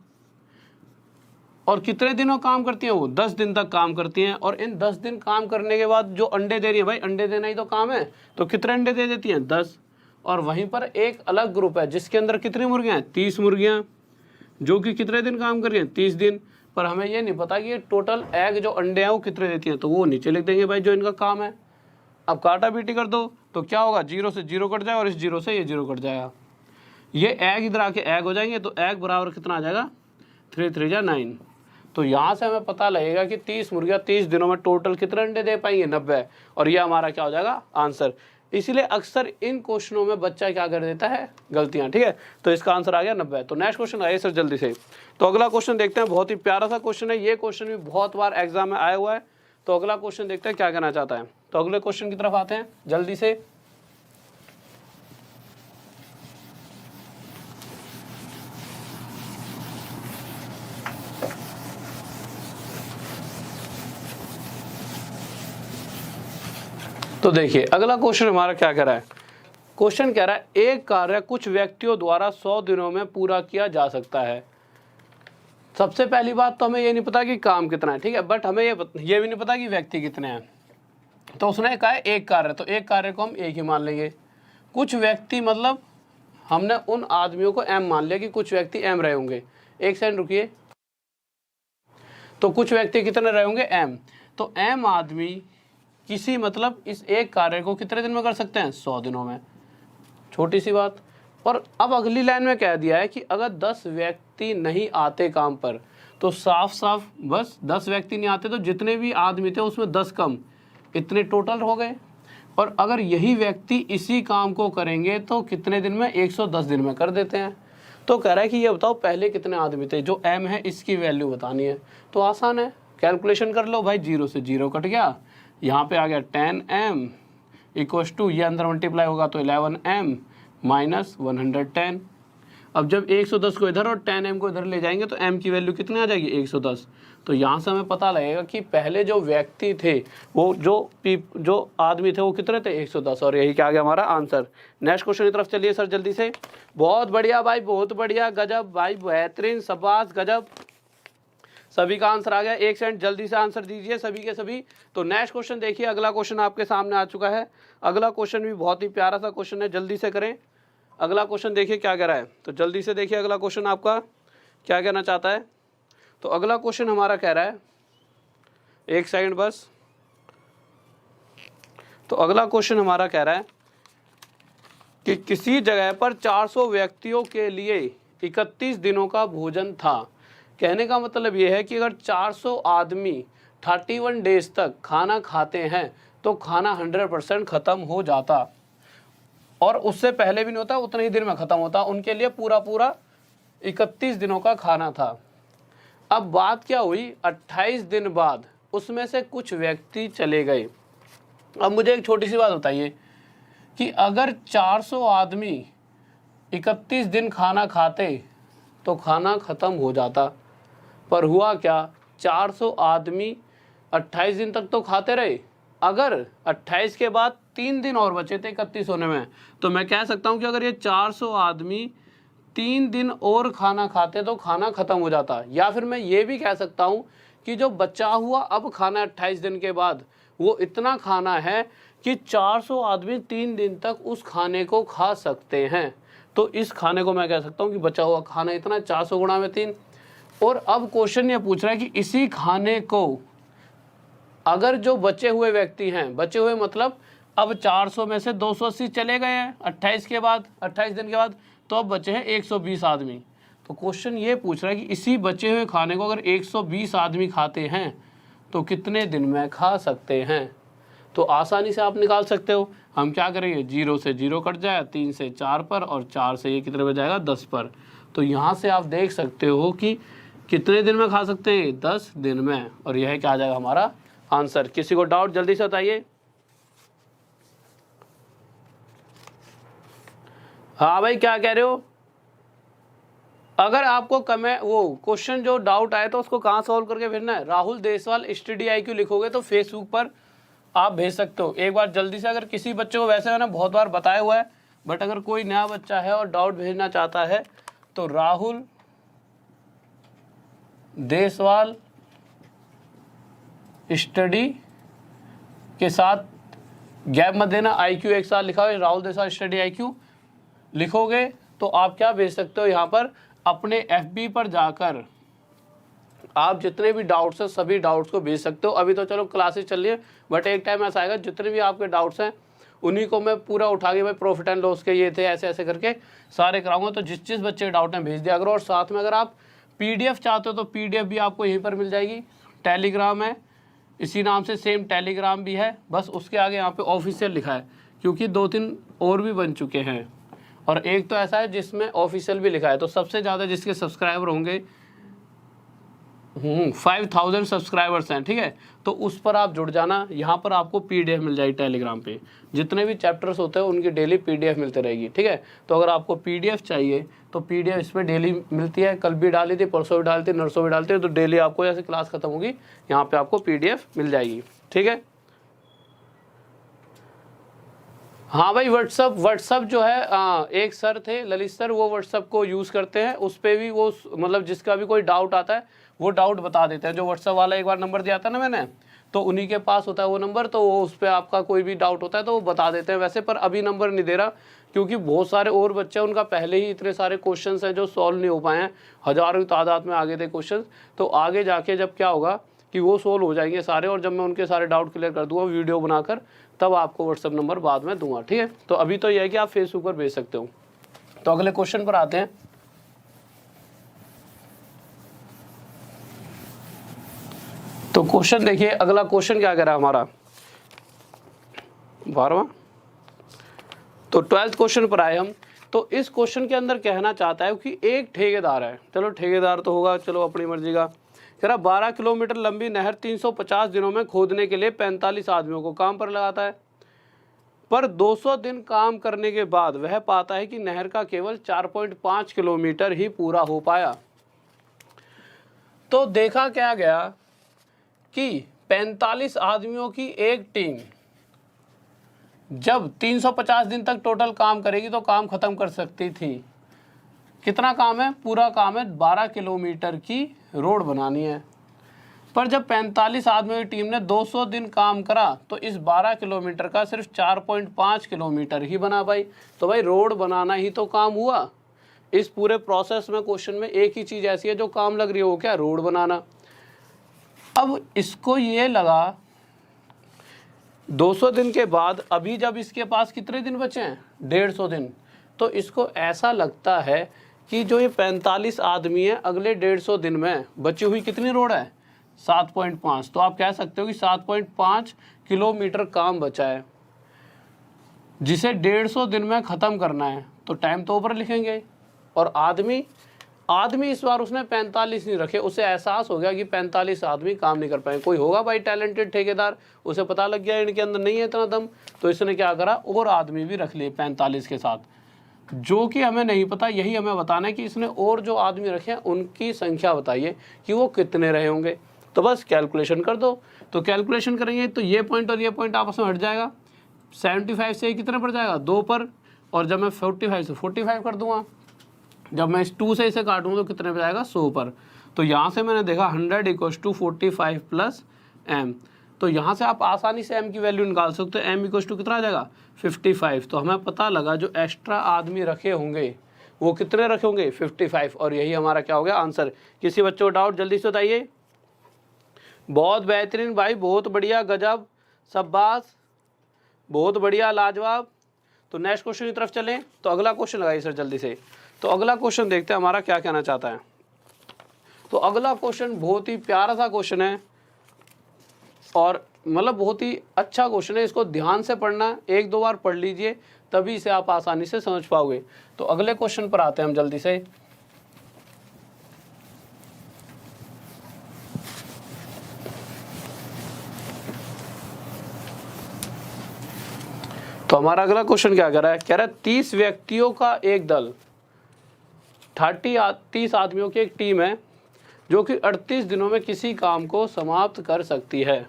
और कितने दिनों काम करती हैं, वो 10 दिन तक काम करती हैं, और इन 10 दिन काम करने के बाद जो अंडे दे रही है, भाई अंडे देना ही तो काम है, तो कितने अंडे दे देती हैं, 10। और वहीं पर एक अलग ग्रुप है जिसके अंदर कितनी मुर्गियाँ हैं, 30 मुर्गियाँ, जो कि कितने दिन काम कर रही हैं, 30 दिन। पर हमें ये नहीं पता कि ये टोटल एग जो अंडे हैं वो कितने देती हैं, तो वो नीचे लिख देंगे भाई जो इनका काम है। अब काटा पीटी कर दो तो क्या होगा, 0 से 0 कट जाएगा और इस 0 से ये 0 कट जाएगा। ये एग इधर आके एग हो जाएंगे, तो एग बराबर कितना आ जाएगा, 3 3 जा 9। तो यहाँ से हमें पता लगेगा कि 30 मुर्गियाँ 30 दिनों में टोटल कितने अंडे दे पाएंगे, 90। और ये हमारा क्या हो जाएगा, आंसर। इसीलिए अक्सर इन क्वेश्चनों में बच्चा क्या कर देता है, गलतियाँ, ठीक है। तो इसका आंसर आ गया 90। तो नेक्स्ट क्वेश्चन आइए सर जल्दी से। तो अगला क्वेश्चन देखते हैं, बहुत ही प्यारा सा क्वेश्चन है, ये क्वेश्चन भी बहुत बार एग्जाम में आया हुआ है। तो अगला क्वेश्चन देखते हैं क्या कहना चाहता है। तो अगले क्वेश्चन की तरफ आते हैं जल्दी से। तो देखिए अगला क्वेश्चन हमारा क्या कह रहा है। क्वेश्चन कह रहा है एक कार्य कुछ व्यक्तियों द्वारा 100 दिनों में पूरा किया जा सकता है। सबसे पहली बात तो हमें ये नहीं पता कि काम कितना है, ठीक है, बट हमें ये भी नहीं पता कि व्यक्ति कितने हैं। तो उसने कहा है एक कार्य, तो एक कार्य को हम एक ही मान लेंगे। कुछ व्यक्ति मतलब हमने उन आदमियों को एम मान लिया कि कुछ व्यक्ति एम रहे होंगे। एक सेकंड रुकिए। तो कुछ व्यक्ति कितने रहे होंगे, एम। तो एम आदमी किसी मतलब इस एक कार्य को कितने दिन में कर सकते हैं, 100 दिनों में। छोटी सी बात। और अब अगली लाइन में कह दिया है कि अगर 10 व्यक्ति नहीं आते काम पर, तो साफ साफ बस 10 व्यक्ति नहीं आते तो जितने भी आदमी थे उसमें 10 कम, इतने टोटल हो गए। और अगर यही व्यक्ति इसी काम को करेंगे तो कितने दिन में, 110 दिन में कर देते हैं। तो कह रहा है कि ये बताओ पहले कितने आदमी थे, जो एम है इसकी वैल्यू बतानी है। तो आसान है, कैलकुलेशन कर लो भाई, 0 से 0 कट गया, यहाँ पे आ गया 10m इक्वस टू, ये अंदर मल्टीप्लाई होगा तो 11m माइनस 110। अब जब 110 को इधर और 10m को इधर ले जाएंगे तो m की वैल्यू कितनी आ जाएगी, 110। तो यहाँ से हमें पता लगेगा कि पहले जो व्यक्ति थे, वो जो आदमी थे वो कितने थे, 110। और यही क्या आ गया हमारा आंसर। नेक्स्ट क्वेश्चन की तरफ चलिए सर जल्दी से। बहुत बढ़िया भाई, बहुत बढ़िया, गजब भाई, बेहतरीन, शाबाश, गजब, सभी का आंसर आ गया। एक सेकंड जल्दी से आंसर दीजिए सभी के सभी। तो नेक्स्ट क्वेश्चन देखिए, अगला क्वेश्चन आपके सामने आ चुका है। अगला क्वेश्चन भी बहुत ही प्यारा सा क्वेश्चन है, जल्दी से करें। अगला क्वेश्चन देखिए क्या कह रहा है, तो जल्दी से देखिए अगला क्वेश्चन आपका क्या कहना चाहता है। तो अगला क्वेश्चन हमारा कह रहा है, एक सेकंड बस। तो अगला क्वेश्चन हमारा कह रहा है कि किसी जगह पर 400 व्यक्तियों के लिए 31 दिनों का भोजन था। कहने का मतलब ये है कि अगर 400 आदमी 31 डेज तक खाना खाते हैं तो खाना 100% ख़त्म हो जाता, और उससे पहले भी नहीं होता, उतने ही दिन में ख़त्म होता। उनके लिए पूरा पूरा 31 दिनों का खाना था। अब बात क्या हुई, 28 दिन बाद उसमें से कुछ व्यक्ति चले गए। अब मुझे एक छोटी सी बात बताइए कि अगर 400 आदमी 31 दिन खाना खाते तो खाना ख़त्म हो जाता, पर हुआ क्या, 400 आदमी 28 दिन तक तो खाते रहे। अगर 28 के बाद 3 दिन और बचे थे 31 होने में, तो मैं कह सकता हूँ कि अगर ये 400 आदमी 3 दिन और खाना खाते तो खाना ख़त्म हो जाता। या फिर मैं ये भी कह सकता हूँ कि जो बचा हुआ अब खाना 28 दिन के बाद, वो इतना खाना है कि 400 आदमी 3 दिन तक उस खाने को खा सकते हैं। तो इस खाने को मैं कह सकता हूँ कि बचा हुआ खाना इतना 400 गुणा में 3। और अब क्वेश्चन ये पूछ रहा है कि इसी खाने को अगर जो बचे हुए व्यक्ति हैं, बचे हुए मतलब अब 400 में से 280 चले गए हैं 28 के बाद, 28 दिन के बाद, तो अब बचे हैं 120 आदमी। तो क्वेश्चन ये पूछ रहा है कि इसी बचे हुए खाने को अगर 120 आदमी खाते हैं तो कितने दिन में खा सकते हैं। तो आसानी से आप निकाल सकते हो। हम क्या करेंगे, 0 से 0 कट जाएगा, 3 से 4 पर, और 4 से ये कितने में जाएगा, 10 पर। तो यहाँ से आप देख सकते हो कि कितने दिन में खा सकते हैं, 10 दिन में। और यह क्या आ जाएगा हमारा आंसर। किसी को डाउट जल्दी से बताइए। हाँ भाई, क्या कह रहे हो। अगर आपको वो क्वेश्चन जो डाउट आए तो उसको कहाँ सॉल्व करके भेजना है, राहुल देसवाल स्टडी IQ लिखोगे तो फेसबुक पर आप भेज सकते हो। एक बार जल्दी से, अगर किसी बच्चे को, वैसे मैंने बहुत बार बताया हुआ है, बट अगर कोई नया बच्चा है और डाउट भेजना चाहता है तो राहुल देसवाल स्टडी के साथ गैप मत देना, IQ एक साथ लिखा हो, राहुल देसवाल स्टडी IQ लिखोगे तो आप क्या भेज सकते हो, यहाँ पर अपने FB पर जाकर आप जितने भी डाउट्स हैं सभी डाउट्स को भेज सकते हो। अभी तो चलो क्लासेस चल रही है, बट एक टाइम ऐसा आएगा जितने भी आपके डाउट्स हैं उन्हीं को मैं पूरा उठा के, भाई प्रॉफिट एंड लॉस के ये थे, ऐसे ऐसे करके सारे कराऊंगा। तो जिस जिस बच्चे के डाउट हैं भेज दिया करो। और साथ में अगर आप PDF चाहते हो तो PDF भी आपको यहीं पर मिल जाएगी। टेलीग्राम है, इसी नाम से सेम टेलीग्राम भी है, बस उसके आगे यहाँ पे ऑफिशियल लिखा है, क्योंकि 2-3 और भी बन चुके हैं और एक तो ऐसा है जिसमें ऑफिशियल भी लिखा है। तो सबसे ज़्यादा जिसके सब्सक्राइबर होंगे 5000 सब्सक्राइबर्स हैं, ठीक है, तो उस पर आप जुड़ जाना। यहाँ पर आपको PDF मिल जाएगी टेलीग्राम पे, जितने भी चैप्टर्स होते हैं उनकी डेली PDF मिलते रहेगी, ठीक है। तो अगर आपको PDF चाहिए तो PDF इसमें डेली मिलती है, कल भी डाली थी, परसों भी डालती, नरसों भी डालती है। तो डेली आपको जैसे क्लास खत्म होगी यहाँ पे आपको PDF मिल जाएगी, ठीक है। हाँ भाई, व्हाट्सअप जो है, एक सर थे ललित सर, वो व्हाट्सअप को यूज़ करते हैं। उस पर भी वो मतलब जिसका भी कोई डाउट आता है वो डाउट बता देते हैं। जो व्हाट्सअप वाला एक बार नंबर दिया था ना मैंने, तो उन्हीं के पास होता है वो नंबर, तो वो उस पर आपका कोई भी डाउट होता है तो वो बता देते हैं। वैसे पर अभी नंबर नहीं दे रहा, क्योंकि बहुत सारे और बच्चे, उनका पहले ही इतने सारे क्वेश्चंस हैं जो सॉल्व नहीं हो पाए हैं, हज़ारों की तादाद में आगे थे क्वेश्चन। तो आगे जाके जब क्या होगा कि वो सोल्व हो जाएंगे सारे, और जब मैं उनके सारे डाउट क्लियर कर दूंगा वीडियो बनाकर, तब आपको व्हाट्सअप नंबर बाद में दूंगा, ठीक है। तो अभी तो यह है कि आप फेसबुक पर भेज सकते हो। तो अगले क्वेश्चन पर आते हैं। तो क्वेश्चन देखिए, अगला क्वेश्चन क्या कह रहा है हमारा 12वां। तो 12th क्वेश्चन पर आए हम। तो इस क्वेश्चन के अंदर कहना चाहता है कि एक ठेकेदार है, चलो ठेकेदार तो होगा, चलो अपनी मर्जी का, कह रहा 12 किलोमीटर लंबी नहर 350 दिनों में खोदने के लिए 45 आदमियों को काम पर लगाता है, पर 200 दिन काम करने के बाद वह पाता है कि नहर का केवल 4.5 किलोमीटर ही पूरा हो पाया। तो देखा क्या गया कि 45 आदमियों की एक टीम जब 350 दिन तक टोटल काम करेगी तो काम खत्म कर सकती थी। कितना काम है, पूरा काम है 12 किलोमीटर की रोड बनानी है। पर जब 45 आदमियों की टीम ने 200 दिन काम करा तो इस 12 किलोमीटर का सिर्फ 4.5 किलोमीटर ही बना पाई। तो भाई रोड बनाना ही तो काम हुआ। इस पूरे प्रोसेस में क्वेश्चन में एक ही चीज़ ऐसी है जो काम लग रही है, वो क्या, रोड बनाना। अब इसको ये लगा 200 दिन के बाद अभी जब इसके पास कितने दिन बचे हैं, 150 दिन, तो इसको ऐसा लगता है कि जो ये 45 आदमी है अगले 150 दिन में बची हुई कितनी रोड है, 7.5। तो आप कह सकते हो कि 7.5 किलोमीटर काम बचा है जिसे 150 दिन में ख़त्म करना है। तो टाइम तो ऊपर लिखेंगे। और आदमी इस बार उसने 45 नहीं रखे, उसे एहसास हो गया कि 45 आदमी काम नहीं कर पाए। कोई होगा भाई टैलेंटेड ठेकेदार, उसे पता लग गया इनके अंदर नहीं है इतना दम, तो इसने क्या करा, और आदमी भी रख लिए 45 के साथ, जो कि हमें नहीं पता। यही हमें बताना है कि इसने और जो आदमी रखे हैं उनकी संख्या बताइए कि वो कितने रहे होंगे। तो बस कैलकुलेशन कर दो। तो कैलकुलेशन करेंगे तो ये पॉइंट और ये पॉइंट आपस में हट जाएगा। 75 से कितने पर जाएगा, 2 पर, और जब मैं 45 से 45 कर दूंगा, जब मैं इस 2 से इसे काटूंगा तो कितने पर जाएगा, 100 पर। तो यहाँ से मैंने देखा 100 = 45 + m। तो यहाँ से आप आसानी से m की वैल्यू निकाल सकते हो। m = कितना आ जाएगा, 55। तो हमें पता लगा जो एक्स्ट्रा आदमी रखे होंगे वो कितने रखे होंगे, 55। और यही हमारा क्या हो गया आंसर। किसी बच्चों को डाउट जल्दी से बताइए। बहुत बेहतरीन भाई, बहुत बढ़िया, गजब, शाबाश, बहुत बढ़िया, लाजवाब। तो नेक्स्ट क्वेश्चन की तरफ चलें। तो अगला क्वेश्चन लगाइए सर जल्दी से। तो अगला क्वेश्चन देखते हैं हमारा क्या कहना चाहता है। तो अगला क्वेश्चन बहुत ही प्यारा सा क्वेश्चन है और मतलब बहुत ही अच्छा क्वेश्चन है। इसको ध्यान से पढ़ना, 1-2 बार पढ़ लीजिए तभी इसे आप आसानी से समझ पाओगे। तो अगले क्वेश्चन पर आते हैं हम जल्दी से। तो हमारा अगला क्वेश्चन क्या कह रहा है, कह रहा है 30 व्यक्तियों का एक दल, 30 आदमियों की एक टीम है जो कि 38 दिनों में किसी काम को समाप्त कर सकती है।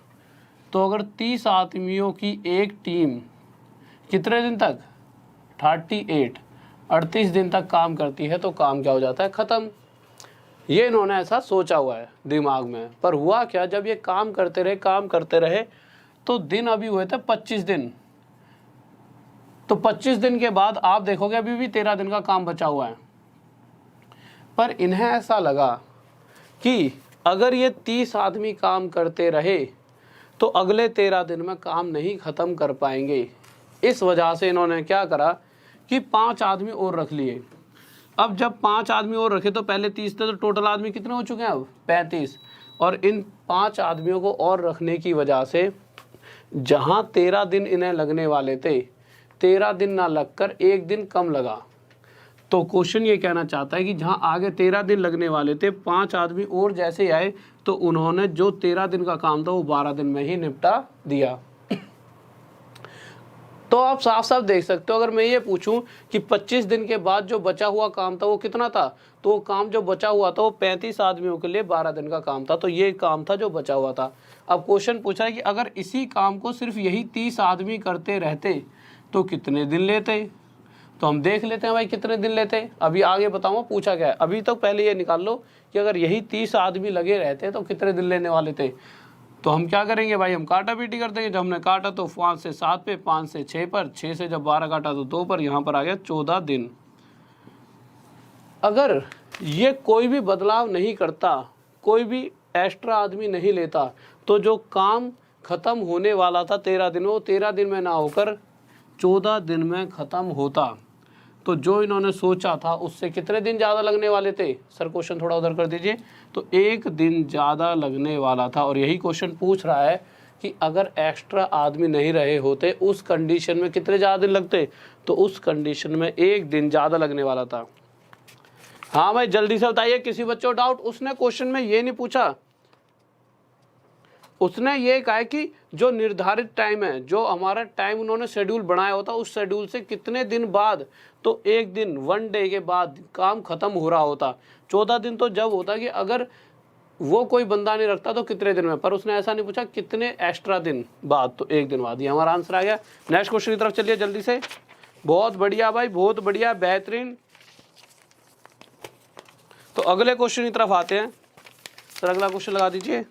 तो अगर 30 आदमियों की एक टीम कितने दिन तक, 38 दिन तक काम करती है तो काम क्या हो जाता है, ख़त्म। ये इन्होंने ऐसा सोचा हुआ है दिमाग में। पर हुआ क्या, जब ये काम करते रहे तो दिन अभी हुए थे 25 दिन। तो 25 दिन के बाद आप देखोगे अभी भी 13 दिन का काम बचा हुआ है। पर इन्हें ऐसा लगा कि अगर ये 30 आदमी काम करते रहे तो अगले 13 दिन में काम नहीं ख़त्म कर पाएंगे। इस वजह से इन्होंने क्या करा कि 5 आदमी और रख लिए। अब जब 5 आदमी और रखे तो पहले 30 थे, तो टोटल आदमी कितने हो चुके हैं अब, 35। और इन 5 आदमियों को और रखने की वजह से जहाँ 13 दिन इन्हें लगने वाले थे, 13 दिन ना लगकर 1 दिन कम लगा। तो क्वेश्चन ये कहना चाहता है कि जहाँ आगे 13 दिन लगने वाले थे, 5 आदमी और जैसे आए तो उन्होंने जो 13 दिन का काम था वो 12 दिन में ही निपटा दिया। तो आप साफ साफ देख सकते हो, अगर मैं ये पूछूं कि 25 दिन के बाद जो बचा हुआ काम था वो कितना था, तो वो काम जो बचा हुआ था वो 35 आदमियों के लिए 12 दिन का काम था। तो ये काम था जो बचा हुआ था। अब क्वेश्चन पूछा है कि अगर इसी काम को सिर्फ यही 30 आदमी करते रहते तो कितने दिन लेते। तो हम देख लेते हैं भाई कितने दिन लेते। अभी आगे बताऊंगा पूछा क्या है। अभी तो पहले ये निकाल लो कि अगर यही 30 आदमी लगे रहते तो कितने दिन लेने वाले थे। तो हम क्या करेंगे भाई, हम काटा पीटी कर देंगे। जब हमने काटा तो 5 से 7 पे, 5 से 6 पर, 6 से जब 12 काटा तो 2 पर, यहाँ पर आ गया 14 दिन। अगर ये कोई भी बदलाव नहीं करता, कोई भी एक्स्ट्रा आदमी नहीं लेता, तो जो काम ख़त्म होने वाला था 13 दिन, वो 13 दिन में ना होकर 14 दिन में ख़त्म होता। तो जो इन्होंने सोचा था उससे कितने दिन ज़्यादा लगने वाले थे। सर क्वेश्चन थोड़ा उधर कर दीजिए। तो 1 दिन ज़्यादा लगने वाला था। और यही क्वेश्चन पूछ रहा है कि अगर एक्स्ट्रा आदमी नहीं रहे होते उस कंडीशन में कितने ज़्यादा दिन लगते। तो उस कंडीशन में 1 दिन ज़्यादा लगने वाला था। हाँ भाई जल्दी से बताइए, किसी बच्चों डाउट। उसने क्वेश्चन में ये नहीं पूछा, उसने ये कहा कि जो निर्धारित टाइम है, जो हमारा टाइम उन्होंने शेड्यूल बनाया होता, उस शेड्यूल से कितने दिन बाद, तो 1 दिन 1 डे के बाद काम खत्म हो रहा होता। 14 दिन तो जब होता कि अगर वो कोई बंदा नहीं रखता तो कितने दिन में। पर उसने ऐसा नहीं पूछा कितने एक्स्ट्रा दिन बाद, तो 1 दिन बाद। ये हमारा आंसर आ गया। नेक्स्ट क्वेश्चन की तरफ चलिए जल्दी से। बहुत बढ़िया भाई, बहुत बढ़िया, बेहतरीन। तो अगले क्वेश्चन की तरफ आते हैं। सर अगला क्वेश्चन लगा दीजिए।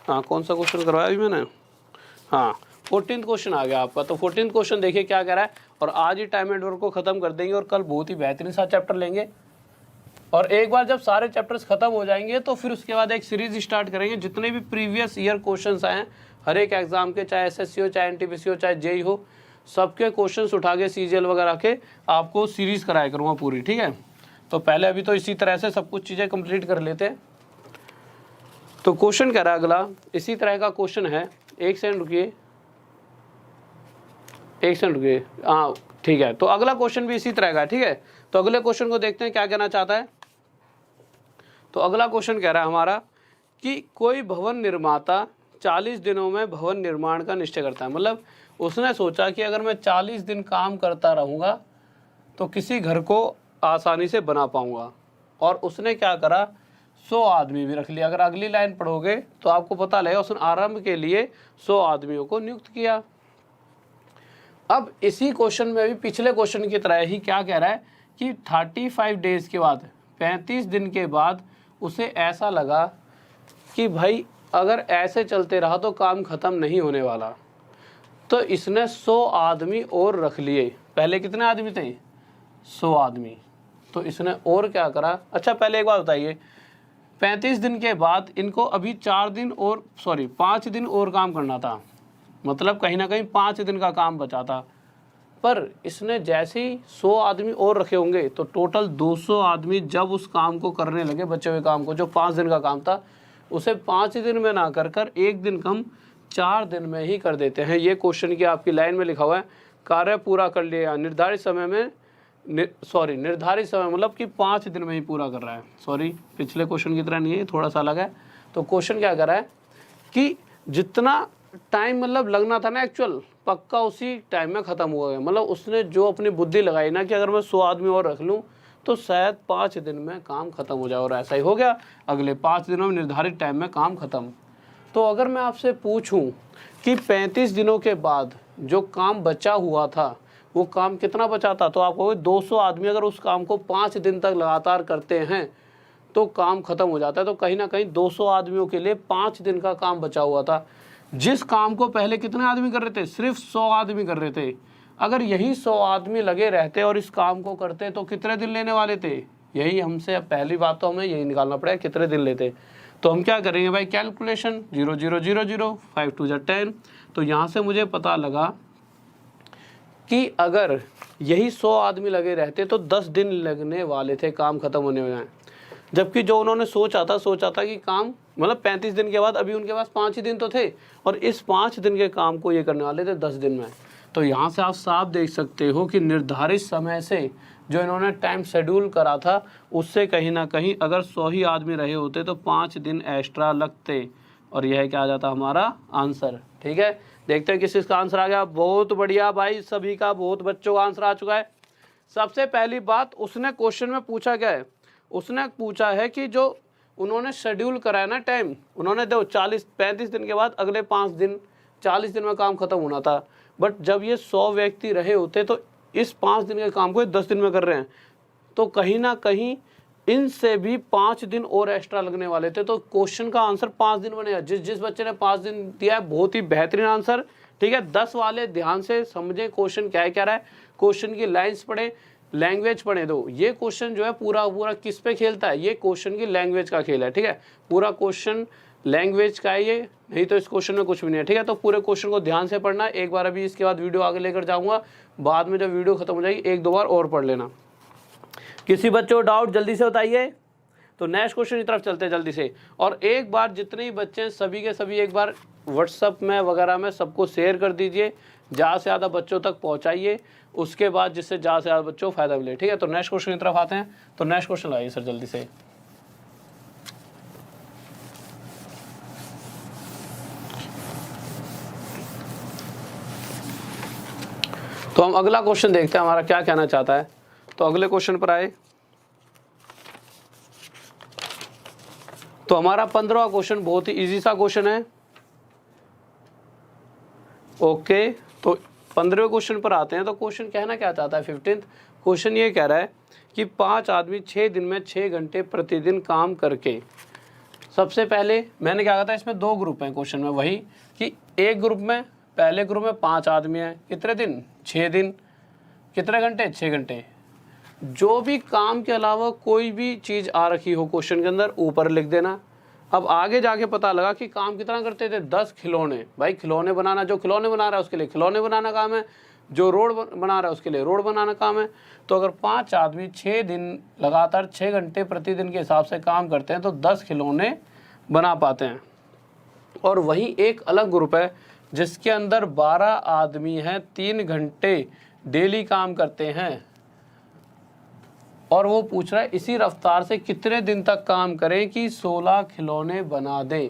हाँ कौन सा क्वेश्चन करवाया अभी मैंने, हाँ 14th क्वेश्चन आ गया आपका। तो 14th क्वेश्चन देखिए क्या कह रहा है। और आज ही टाइम एंड वर्क को ख़त्म कर देंगे और कल बहुत ही बेहतरीन सा चैप्टर लेंगे। और एक बार जब सारे चैप्टर्स ख़त्म हो जाएंगे तो फिर उसके बाद एक सीरीज़ स्टार्ट करेंगे। जितने भी प्रीवियस ईयर क्वेश्चंस आए हैं हर एक एग्जाम के, चाहे एसएससी हो, चाहे एनटीपीसी हो, चाहे जेई हो, सबके क्वेश्चंस उठा के सीजीएल वगैरह के आपको सीरीज कराया करूँगा पूरी, ठीक है। तो पहले अभी तो इसी तरह से सब कुछ चीज़ें कंप्लीट कर लेते हैं। तो क्वेश्चन कह रहा है अगला, इसी तरह का क्वेश्चन है, एक सेकंड रुकिए, हाँ ठीक है। तो अगला क्वेश्चन भी इसी तरह का है, ठीक है। तो अगले क्वेश्चन को देखते हैं क्या कहना चाहता है। तो अगला क्वेश्चन कह रहा है हमारा कि कोई भवन निर्माता 40 दिनों में भवन निर्माण का निश्चय करता है। मतलब उसने सोचा कि अगर मैं 40 दिन काम करता रहूँगा तो किसी घर को आसानी से बना पाऊँगा, और उसने क्या करा, 100 आदमी भी रख लिया। अगर अगली लाइन पढ़ोगे तो आपको पता लगेगा, उसने आरंभ के लिए 100 आदमियों को नियुक्त किया। अब इसी क्वेश्चन में भी पिछले क्वेश्चन की तरह ही क्या कह रहा है कि 35 डेज के बाद, 35 दिन के बाद उसे ऐसा लगा कि भाई अगर ऐसे चलते रहा तो काम ख़त्म नहीं होने वाला, तो इसने 100 आदमी और रख लिए। पहले कितने आदमी थे, 100 आदमी। तो इसने और क्या करा, अच्छा पहले एक बात बताइए, 35 दिन के बाद इनको अभी 5 दिन और काम करना था, मतलब कहीं ना कहीं 5 दिन का काम बचा था। पर इसने जैसे ही 100 आदमी और रखे होंगे तो टोटल 200 आदमी जब उस काम को करने लगे, बचे हुए काम को, जो 5 दिन का काम था, उसे 5 दिन में ना कर कर 1 दिन कम 4 दिन में ही कर देते हैं। ये क्वेश्चन की आपकी लाइन में लिखा हुआ है, कार्य पूरा कर लिया निर्धारित समय में, निर्धारित समय मतलब कि 5 दिन में ही पूरा कर रहा है। सॉरी, पिछले क्वेश्चन की तरह नहीं है, थोड़ा सा अलग है। तो क्वेश्चन क्या कर रहा है कि जितना टाइम मतलब लगना था ना एक्चुअल, पक्का उसी टाइम में ख़त्म हुआ है। मतलब उसने जो अपनी बुद्धि लगाई ना कि अगर मैं 100 आदमी और रख लूँ तो शायद 5 दिन में काम ख़त्म हो जाए, और ऐसा ही हो गया। अगले 5 दिनों में निर्धारित टाइम में काम ख़त्म। तो अगर मैं आपसे पूछूं कि 35 दिनों के बाद जो काम बचा हुआ था वो काम कितना बचा था, तो आप कहोगे 200 आदमी अगर उस काम को 5 दिन तक लगातार करते हैं तो काम ख़त्म हो जाता है। तो कहीं ना कहीं 200 आदमियों के लिए 5 दिन का काम बचा हुआ था। जिस काम को पहले कितने आदमी कर रहे थे, सिर्फ 100 आदमी कर रहे थे। अगर यही 100 आदमी लगे रहते और इस काम को करते तो कितने दिन लेने वाले थे, यही हमसे पहली बात तो हमें यही निकालना पड़ेगा कितने दिन लेते। तो हम क्या करेंगे भाई, कैलकुलेशन 0 0 0 0 5 2 10। तो यहाँ से मुझे पता लगा कि अगर यही 100 आदमी लगे रहते तो 10 दिन लगने वाले थे काम ख़त्म होने में। जबकि जो उन्होंने सोचा था कि काम मतलब 35 दिन के बाद, अभी उनके पास 5 ही दिन तो थे, और इस 5 दिन के काम को ये करने वाले थे 10 दिन में। तो यहाँ से आप साफ देख सकते हो कि निर्धारित समय से जो इन्होंने टाइम शेड्यूल करा था उससे कहीं ना कहीं अगर 100 ही आदमी रहे होते तो 5 दिन एक्स्ट्रा लगते, और यह क्या आ जाता हमारा आंसर। ठीक है, देखते हैं किस इसका आंसर आ गया। बहुत बढ़िया भाई, सभी का, बहुत बच्चों का आंसर आ चुका है। सबसे पहली बात, उसने क्वेश्चन में पूछा क्या है, उसने पूछा है कि जो उन्होंने शेड्यूल कराया ना टाइम, उन्होंने दो 35 दिन के बाद अगले 5 दिन 40 दिन में काम खत्म होना था, बट जब ये 100 व्यक्ति रहे होते तो इस 5 दिन के काम को 10 दिन में कर रहे हैं, तो कहीं ना कहीं इनसे भी 5 दिन और एक्स्ट्रा लगने वाले थे। तो क्वेश्चन का आंसर 5 दिन बनेगा। जिस बच्चे ने 5 दिन दिया है बहुत ही बेहतरीन आंसर। ठीक है, 10 वाले ध्यान से समझे क्वेश्चन क्या है, क्या रहा है, क्वेश्चन की लाइन्स पढ़े, लैंग्वेज पढ़े दो। ये क्वेश्चन जो है पूरा किस पे खेलता है, ये क्वेश्चन की लैंग्वेज का खेल है। ठीक है, पूरा क्वेश्चन लैंग्वेज का है ये, नहीं तो इस क्वेश्चन में कुछ भी नहीं है। ठीक है, तो पूरे क्वेश्चन को ध्यान से पढ़ना। एक बार अभी इसके बाद वीडियो आगे लेकर जाऊंगा, बाद में जब वीडियो खत्म हो जाएगी 1-2 बार और पढ़ लेना। किसी बच्चों को डाउट जल्दी से बताइए। तो नेक्स्ट क्वेश्चन की तरफ चलते हैं जल्दी से। और एक बार जितने ही बच्चे हैं सभी के सभी एक बार व्हाट्सअप में वगैरह में सबको शेयर कर दीजिए, ज़्यादा से ज़्यादा बच्चों तक पहुंचाइए, उसके बाद जिससे ज़्यादा से ज़्यादा बच्चों को फायदा मिले। ठीक है, तो नेक्स्ट क्वेश्चन की तरफ आते हैं। तो नेक्स्ट क्वेश्चन लाइए सर जल्दी से। तो हम अगला क्वेश्चन देखते हैं हमारा क्या कहना चाहता है। तो अगले क्वेश्चन पर आए तो हमारा 15वां क्वेश्चन बहुत ही इजी सा क्वेश्चन है। ओके, तो 15वें क्वेश्चन पर आते हैं। तो क्वेश्चन कहना क्या चाहता है, 15th क्वेश्चन ये कह रहा है कि 5 आदमी 6 दिन में 6 घंटे प्रतिदिन काम करके, सबसे पहले मैंने क्या कहा था, इसमें 2 ग्रुप हैं क्वेश्चन में, वही कि एक ग्रुप में, पहले ग्रुप में 5 आदमी हैं, कितने दिन, 6 दिन, कितने घंटे, 6 घंटे। जो भी काम के अलावा कोई भी चीज़ आ रखी हो क्वेश्चन के अंदर ऊपर लिख देना, अब आगे जाके पता लगा कि काम कितना करते थे, 10 खिलौने। भाई खिलौने बनाना, जो खिलौने बना रहा है उसके लिए खिलौने बनाना काम है, जो रोड बना रहा है उसके लिए रोड बनाना काम है। तो अगर 5 आदमी 6 दिन लगातार 6 घंटे प्रतिदिन के हिसाब से काम करते हैं तो 10 खिलौने बना पाते हैं। और वहीं एक अलग ग्रुप है जिसके अंदर 12 आदमी हैं, 3 घंटे डेली काम करते हैं, और वो पूछ रहा है इसी रफ्तार से कितने दिन तक काम करें कि 16 खिलौने बना दें।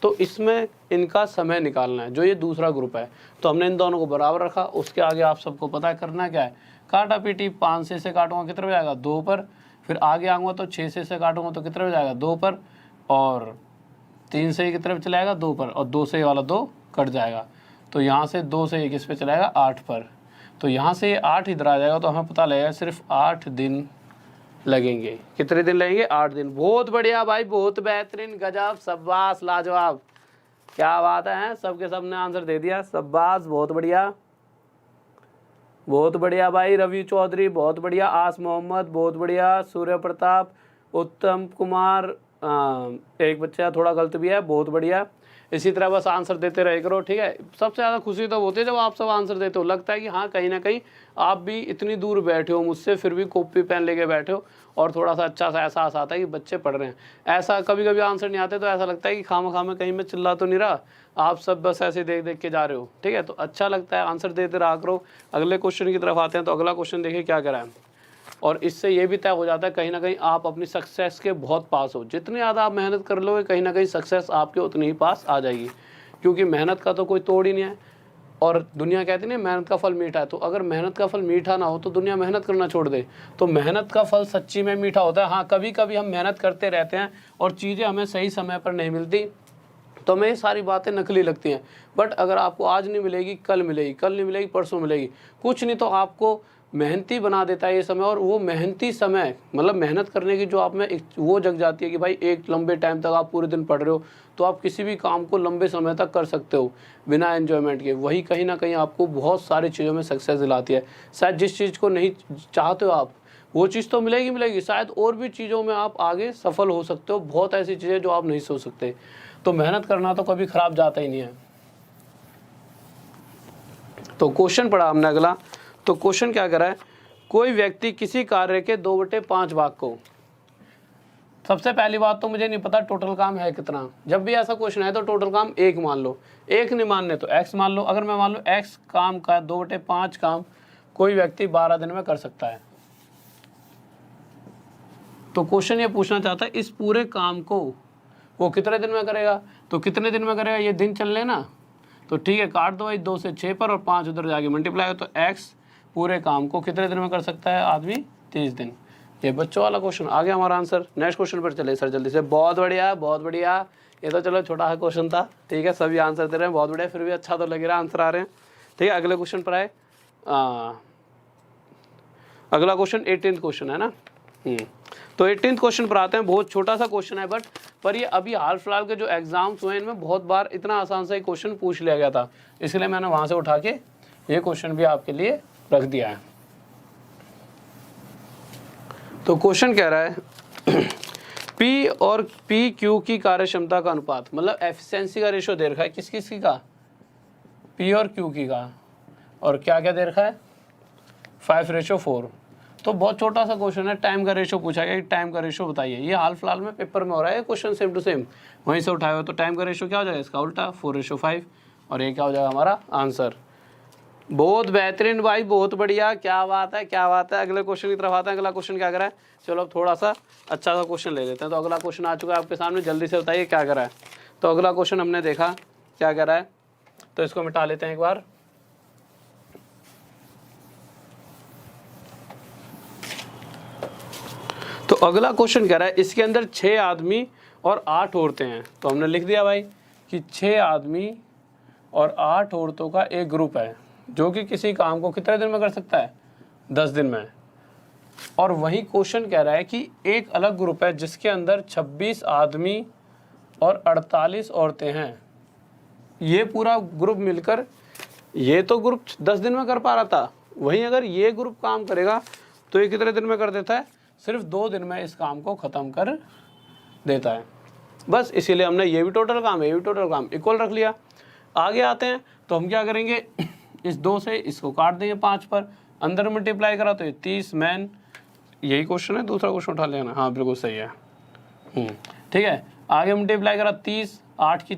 तो इसमें इनका समय निकालना है, जो ये दूसरा ग्रुप है। तो हमने इन दोनों को बराबर रखा। उसके आगे आप सबको पता है करना क्या है, काटा पीटी। 5 से काटूंगा कितने बजे आएगा, 2 पर। फिर आगे आऊँगा तो 6 से काटूंगा तो कितने बजे आएगा, 2 पर। और 3 से कितने पे चलाएगा, 2 पर। और 2 से वाला 2 कट जाएगा, तो यहाँ से 2 से किस पे चलाएगा, 8 पर। तो यहाँ से ये 8 इधर आ जाएगा, तो हमें पता लगेगा सिर्फ 8 दिन लगेंगे। कितने दिन लगेंगे, 8 दिन। बहुत बढ़िया भाई, बहुत बेहतरीन, गजब, शाबाश, लाजवाब, क्या बात है। सबके सब ने आंसर दे दिया, शाबाश, बहुत बढ़िया, बहुत बढ़िया भाई। रवि चौधरी बहुत बढ़िया, आस मोहम्मद बहुत बढ़िया, सूर्य प्रताप, उत्तम कुमार, एक बच्चा थोड़ा गलत भी है, बहुत बढ़िया। इसी तरह बस आंसर देते रहे करो, ठीक है। सबसे ज़्यादा खुशी तो होती है जब आप सब आंसर देते हो, लगता है कि हाँ कहीं ना कहीं आप भी इतनी दूर बैठे हो मुझसे, फिर भी कॉपी पेन लेके बैठे हो, और थोड़ा सा अच्छा सा एहसास आता है कि बच्चे पढ़ रहे हैं। ऐसा कभी कभी आंसर नहीं आते तो ऐसा लगता है कि खामा में कहीं मैं चिल्ला तो नहीं रहा, आप सब बस ऐसे देख देख के जा रहे हो, ठीक है। तो अच्छा लगता है, आंसर देते रहा करो। अगले क्वेश्चन की तरफ आते हैं। तो अगला क्वेश्चन देखिए क्या कह रहा है, और इससे ये भी तय हो जाता है कहीं ना कहीं आप अपनी सक्सेस के बहुत पास हो। जितनी ज़्यादा आप मेहनत कर लोगे कहीं ना कहीं सक्सेस आपके उतनी ही पास आ जाएगी, क्योंकि मेहनत का तो कोई तोड़ ही नहीं है। और दुनिया कहती नहीं मेहनत का फल मीठा है, तो अगर मेहनत का फल मीठा ना हो तो दुनिया मेहनत करना छोड़ दे। तो मेहनत का फल सच्ची में मीठा होता है। हाँ, कभी कभी हम मेहनत करते रहते हैं और चीज़ें हमें सही समय पर नहीं मिलती, तो हमें ये सारी बातें नकली लगती हैं। बट अगर आपको आज नहीं मिलेगी कल मिलेगी, कल नहीं मिलेगी परसों मिलेगी, कुछ नहीं तो आपको मेहनती बना देता है ये समय। और वो मेहनती समय मतलब मेहनत करने की जो आप में वो जग जाती है कि भाई एक लंबे टाइम तक आप पूरे दिन पढ़ रहे हो, तो आप किसी भी काम को लंबे समय तक कर सकते हो बिना एन्जॉयमेंट के। वही कहीं ना कहीं आपको बहुत सारी चीज़ों में सक्सेस दिलाती है। शायद जिस चीज़ को नहीं चाहते हो आप, वो चीज़ तो मिलेगी मिलेगी, शायद और भी चीज़ों में आप आगे सफल हो सकते हो। बहुत ऐसी चीज़ें जो आप नहीं सोच सकते। तो मेहनत करना तो कभी खराब जाता ही नहीं है। तो क्वेश्चन पढ़ा हमने अगला। तो क्वेश्चन क्या करा है, कोई व्यक्ति किसी कार्य के 2/5 भाग को, सबसे पहली बात तो मुझे नहीं पता टोटल काम है कितना। जब भी ऐसा क्वेश्चन है तो टोटल काम 1 मान लो, 1 नहीं मानने तो x मान लो। अगर मैं मान लो x काम का 2/5 काम कोई व्यक्ति 12 दिन में कर सकता है, तो क्वेश्चन ये पूछना चाहता है इस पूरे काम को वो कितने दिन में करेगा। तो कितने दिन में करेगा, ये दिन चल लेना, तो ठीक है, काट दो भाई 2 से 6 पर, और 5 उधर जाके मल्टीप्लाई हो, तो x पूरे काम को कितने दिन में कर सकता है आदमी, 30 दिन। ये बच्चों वाला क्वेश्चन आ गया हमारा आंसर। नेक्स्ट क्वेश्चन पर चले सर जल्दी से। बहुत बढ़िया, बहुत बढ़िया। ये तो चलो छोटा सा क्वेश्चन था, ठीक है, सभी आंसर दे रहे हैं, बहुत बढ़िया, फिर भी अच्छा तो लग रहा है, आंसर आ रहे हैं, ठीक है। अगले क्वेश्चन पर आए। अगला क्वेश्चन 18th क्वेश्चन है ना। तो 18th क्वेश्चन पर आते हैं। बहुत छोटा सा क्वेश्चन है पर ये अभी हाल फिलहाल के जो एग्जाम्स हुए इनमें बहुत बार इतना आसान सा ही क्वेश्चन पूछ लिया गया था, इसलिए मैंने वहाँ से उठा के ये क्वेश्चन भी आपके लिए रख दिया है। तो क्वेश्चन कह रहा है P और PQ की कार्यक्षमता का अनुपात, मतलब एफिशिएंसी का रेशो दे रखा है, किस किस की का, P और Q की का, और क्या क्या दे रखा है, 5:4। तो बहुत छोटा सा क्वेश्चन है, टाइम का रेशो पूछा गया कि टाइम का रेशो बताइए। ये हाल फिलहाल में पेपर में हो रहा है क्वेश्चन, सेम टू सेम वहीं से उठाया हुआ। तो टाइम का रेशो क्या हो जाएगा, इसका उल्टा 4:5, और ये क्या हो जाएगा हमारा आंसर। बहुत बेहतरीन भाई, बहुत बढ़िया, क्या बात है, क्या बात है। अगले क्वेश्चन की तरफ आते हैं। अगला क्वेश्चन क्या करा है, चलो अब थोड़ा सा अच्छा सा क्वेश्चन ले लेते हैं। तो अगला क्वेश्चन आ चुका है आपके सामने, जल्दी से बताइए क्या करा है। तो अगला क्वेश्चन हमने देखा क्या करा है, तो इसको मिटा लेते हैं एक बार। तो अगला क्वेश्चन कह रहा है इसके अंदर 6 आदमी और 8 औरतें हैं। तो हमने लिख दिया भाई कि 6 आदमी और 8 औरतों का एक ग्रुप है जो कि किसी काम को कितने दिन में कर सकता है, 10 दिन में। और वही क्वेश्चन कह रहा है कि एक अलग ग्रुप है जिसके अंदर 26 आदमी और 48 औरतें हैं। ये पूरा ग्रुप मिलकर, ये तो ग्रुप 10 दिन में कर पा रहा था, वहीं अगर ये ग्रुप काम करेगा तो ये कितने दिन में कर देता है, सिर्फ 2 दिन में इस काम को ख़त्म कर देता है। बस इसीलिए हमने ये भी टोटल काम है, ये भी टोटल काम, इक्वल रख लिया। आगे आते हैं तो हम क्या करेंगे, इस 2 से इसको काट देंगे 5 पर, अंदर मल्टीप्लाई करा तो ये 30 मैन, यही क्वेश्चन है, दूसरा क्वेश्चन उठा लेना, हाँ बिल्कुल सही है। ठीक है, आगे मल्टीप्लाई करा 30, 8 की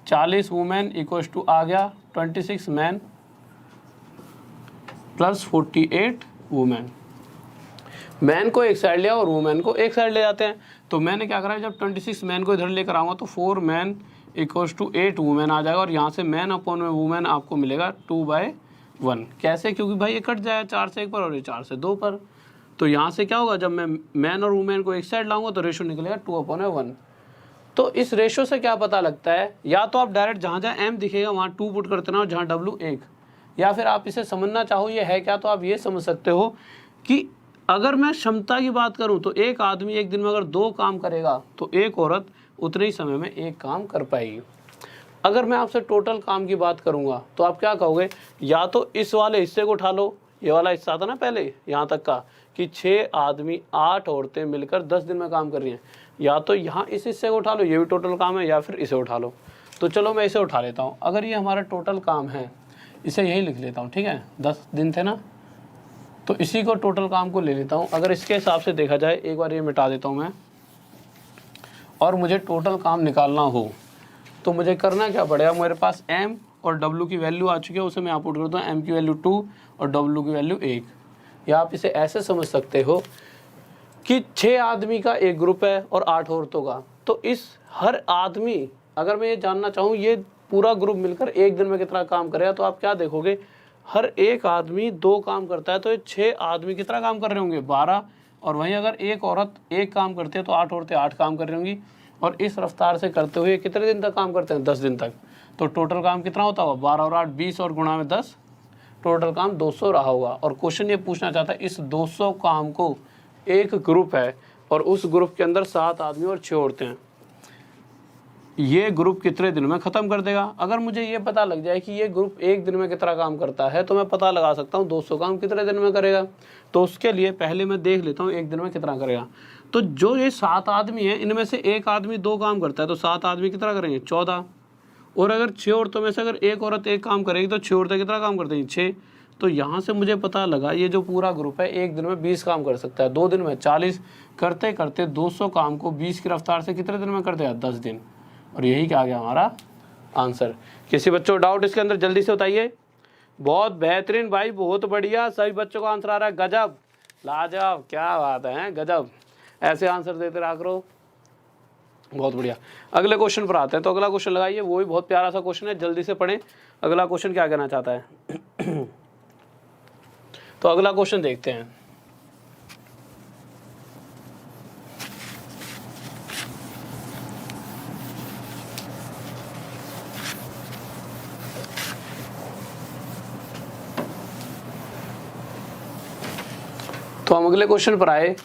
40 वुमेन इक्वल्स टू आ गया 26 मैन प्लस 48 वुमेन। मैन को एक साइड लिया और वुमेन को एक साइड ले जाते हैं। तो मैंने क्या करा, जब 26 मैन को इधर लेकर आऊँगा तो 4 मैन इक्वल्स टू 8 वुमेन आ जाएगा, और यहाँ से मैन अपॉन में वुमेन आपको मिलेगा 2/1। कैसे, क्योंकि भाई ये कट जाएगा 4 से 1 पर और ये 4 से 2 पर। तो यहाँ से क्या होगा, जब मैं मैन और वुमेन को एक साइड लाऊंगा तो रेशो निकलेगा 2/1। तो इस रेशो से क्या पता लगता है, या तो आप डायरेक्ट जहाँ जहाँ m दिखेगा वहाँ 2 पुट करते ना, और जहाँ w 1, या फिर आप इसे समझना चाहो ये है क्या, तो आप ये समझ सकते हो कि अगर मैं क्षमता की बात करूं तो एक आदमी एक दिन में अगर 2 काम करेगा तो एक औरत उतने ही समय में एक काम कर पाएगी। अगर मैं आपसे टोटल काम की बात करूंगा तो आप क्या कहोगे, या तो इस वाले हिस्से को उठा लो, ये वाला हिस्सा था ना पहले यहाँ तक का कि 6 आदमी 8 औरतें मिलकर 10 दिन में काम कर रही हैं, या तो यहाँ इस हिस्से को उठा लो, ये भी टोटल काम है, या फिर इसे उठा लो। तो चलो मैं इसे उठा लेता हूँ। अगर ये हमारा टोटल काम है, इसे यही लिख लेता हूँ, ठीक है, 10 दिन थे ना, तो इसी को टोटल काम को ले लेता हूँ। अगर इसके हिसाब से देखा जाए, एक बार ये मिटा देता हूँ मैं, और मुझे टोटल काम निकालना हो तो मुझे करना क्या पड़ेगा, मेरे पास m और w की वैल्यू आ चुकी है, उसे मैं यहाँ पुट करता हूँ, m की वैल्यू 2 और w की वैल्यू 1। या आप इसे ऐसे समझ सकते हो कि 6 आदमी का एक ग्रुप है और 8 औरतों का, तो इस हर आदमी, अगर मैं ये जानना चाहूँ ये पूरा ग्रुप मिलकर एक दिन में कितना काम करेगा, तो आप क्या देखोगे, हर एक आदमी 2 काम करता है, तो ये 6 आदमी कितना काम कर रहे होंगे, 12। और वहीं अगर एक औरत 1 काम करती है तो 8 औरतें 8 काम कर रही होंगी, और इस रफ्तार से करते हुए कितने दिन तक काम करते हैं, 10 दिन तक। तो टोटल काम कितना होता होगा, 12 और 8 20 और गुणा में 10, टोटल काम 200 रहा होगा। और क्वेश्चन ये पूछना चाहता है, इस 200 काम को एक ग्रुप है और उस ग्रुप के अंदर 7 आदमी और 6 औरतें हैं, ये ग्रुप कितने दिन में ख़त्म कर देगा। अगर मुझे ये पता लग जाए कि ये ग्रुप एक दिन में कितना काम करता है, तो मैं पता लगा सकता हूँ 200 काम कितने दिन में करेगा। तो उसके लिए पहले मैं देख लेता हूँ एक दिन में कितना करेगा। तो जो ये 7 आदमी हैं, इनमें से एक आदमी 2 काम करता है, तो 7 आदमी कितना करेंगे, 14। और अगर 6 औरतों में से अगर एक औरत 1 काम करेगी तो 6 औरतें कितना काम करती हैं, 6। तो यहाँ से मुझे पता लगा ये जो पूरा ग्रुप है एक दिन में 20 काम कर सकता है, 2 दिन में 40, करते करते 200 काम को 20 की रफ्तार से कितने दिन में कर देगा, 10 दिन। और यही क्या आ गया हमारा आंसर। किसी बच्चों को डाउट इसके अंदर जल्दी से बताइए। बहुत बेहतरीन भाई, बहुत बढ़िया, सभी बच्चों का आंसर आ रहा है, गजब, लाजवाब, क्या बात है, गजब। ऐसे आंसर देते रहा करो, बहुत बढ़िया। अगले क्वेश्चन पर आते हैं। तो अगला क्वेश्चन लगाइए, वो भी बहुत प्यारा सा क्वेश्चन है, जल्दी से पढ़ें। अगला क्वेश्चन क्या कहना चाहता है तो अगला क्वेश्चन देखते हैं। तो हम अगले क्वेश्चन पर आए।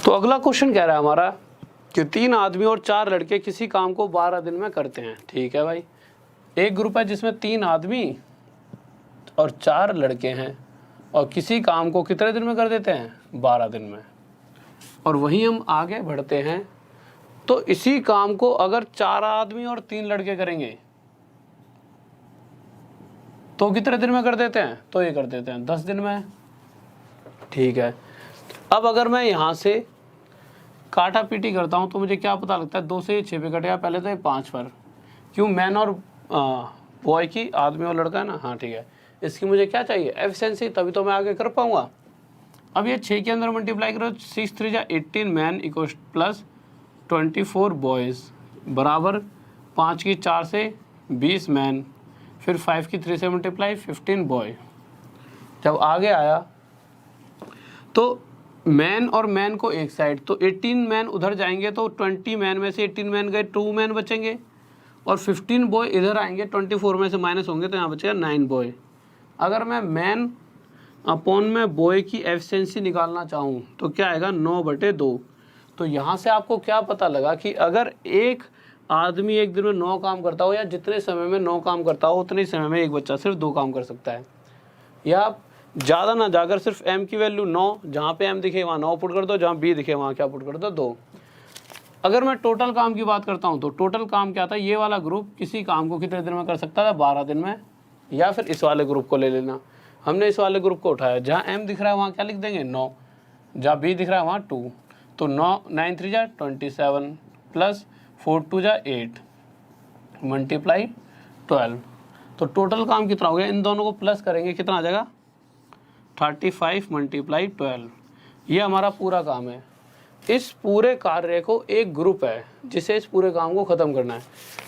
तो अगला क्वेश्चन कह रहा है हमारा कि 3 आदमी और 4 लड़के किसी काम को 12 दिन में करते हैं। ठीक है भाई, एक ग्रुप है जिसमें 3 आदमी और 4 लड़के हैं, और किसी काम को कितने दिन में कर देते हैं, 12 दिन में। और वहीं हम आगे बढ़ते हैं, तो इसी काम को अगर 4 आदमी और 3 लड़के करेंगे तो कितने दिन में कर देते हैं, तो ये कर देते हैं 10 दिन में। ठीक है, अब अगर मैं यहाँ से काटा पीटी करता हूँ तो मुझे क्या पता लगता है, 2 से 6 पे कटेगा, पहले तो ये 5 पर, क्यों, मैन और बॉय की, आदमी और लड़का है ना, हाँ ठीक है। इसकी मुझे क्या चाहिए, एफिशिएंसी, तभी तो मैं आगे कर पाऊँगा। अब ये 6 के अंदर मल्टीप्लाई करो, 6 3 जा 18 मैन इक्वल्स प्लस 24 बॉयज़ बराबर 5 की 4 से 20 मैन, फिर 5 की 3 से मल्टीप्लाई 15 बॉय। जब आगे आया तो मैन और मैन को एक साइड, तो 18 मैन उधर जाएंगे तो 20 मैन में से 18 मैन गए, 2 मैन बचेंगे, और 15 बॉय इधर आएंगे, 24 में से माइनस होंगे तो यहाँ बचेगा 9 बॉय। अगर मैं मैन अपॉन में बॉय की एफिशिएंसी निकालना चाहूँ तो क्या आएगा, 9/2। तो यहाँ से आपको क्या पता लगा कि अगर एक आदमी एक दिन में 9 काम करता हो, या जितने समय में 9 काम करता हो उतने समय में एक बच्चा सिर्फ 2 काम कर सकता है। या ज़्यादा ना जाकर सिर्फ m की वैल्यू 9, जहाँ पे m दिखे वहाँ 9 पुट कर दो, जहाँ b दिखे वहाँ क्या पुट कर दो 2। अगर मैं टोटल काम की बात करता हूँ तो टोटल काम क्या था, ये वाला ग्रुप किसी काम को कितने दिन में कर सकता था, 12 दिन में। या फिर इस वाले ग्रुप को ले लेना, हमने इस वाले ग्रुप को उठाया, जहाँ m दिख रहा है वहाँ क्या लिख देंगे 9, जहाँ b दिख रहा है वहाँ 2, तो 9 9 3 जा 27 प्लस 4 2 जा 8 मल्टीप्लाई 12। तो टोटल काम कितना हो गया, इन दोनों को प्लस करेंगे कितना आ जाएगा 35 मल्टीप्लाई 12। ये हमारा पूरा काम है। इस पूरे कार्य को एक ग्रुप है जिसे इस पूरे काम को ख़त्म करना है।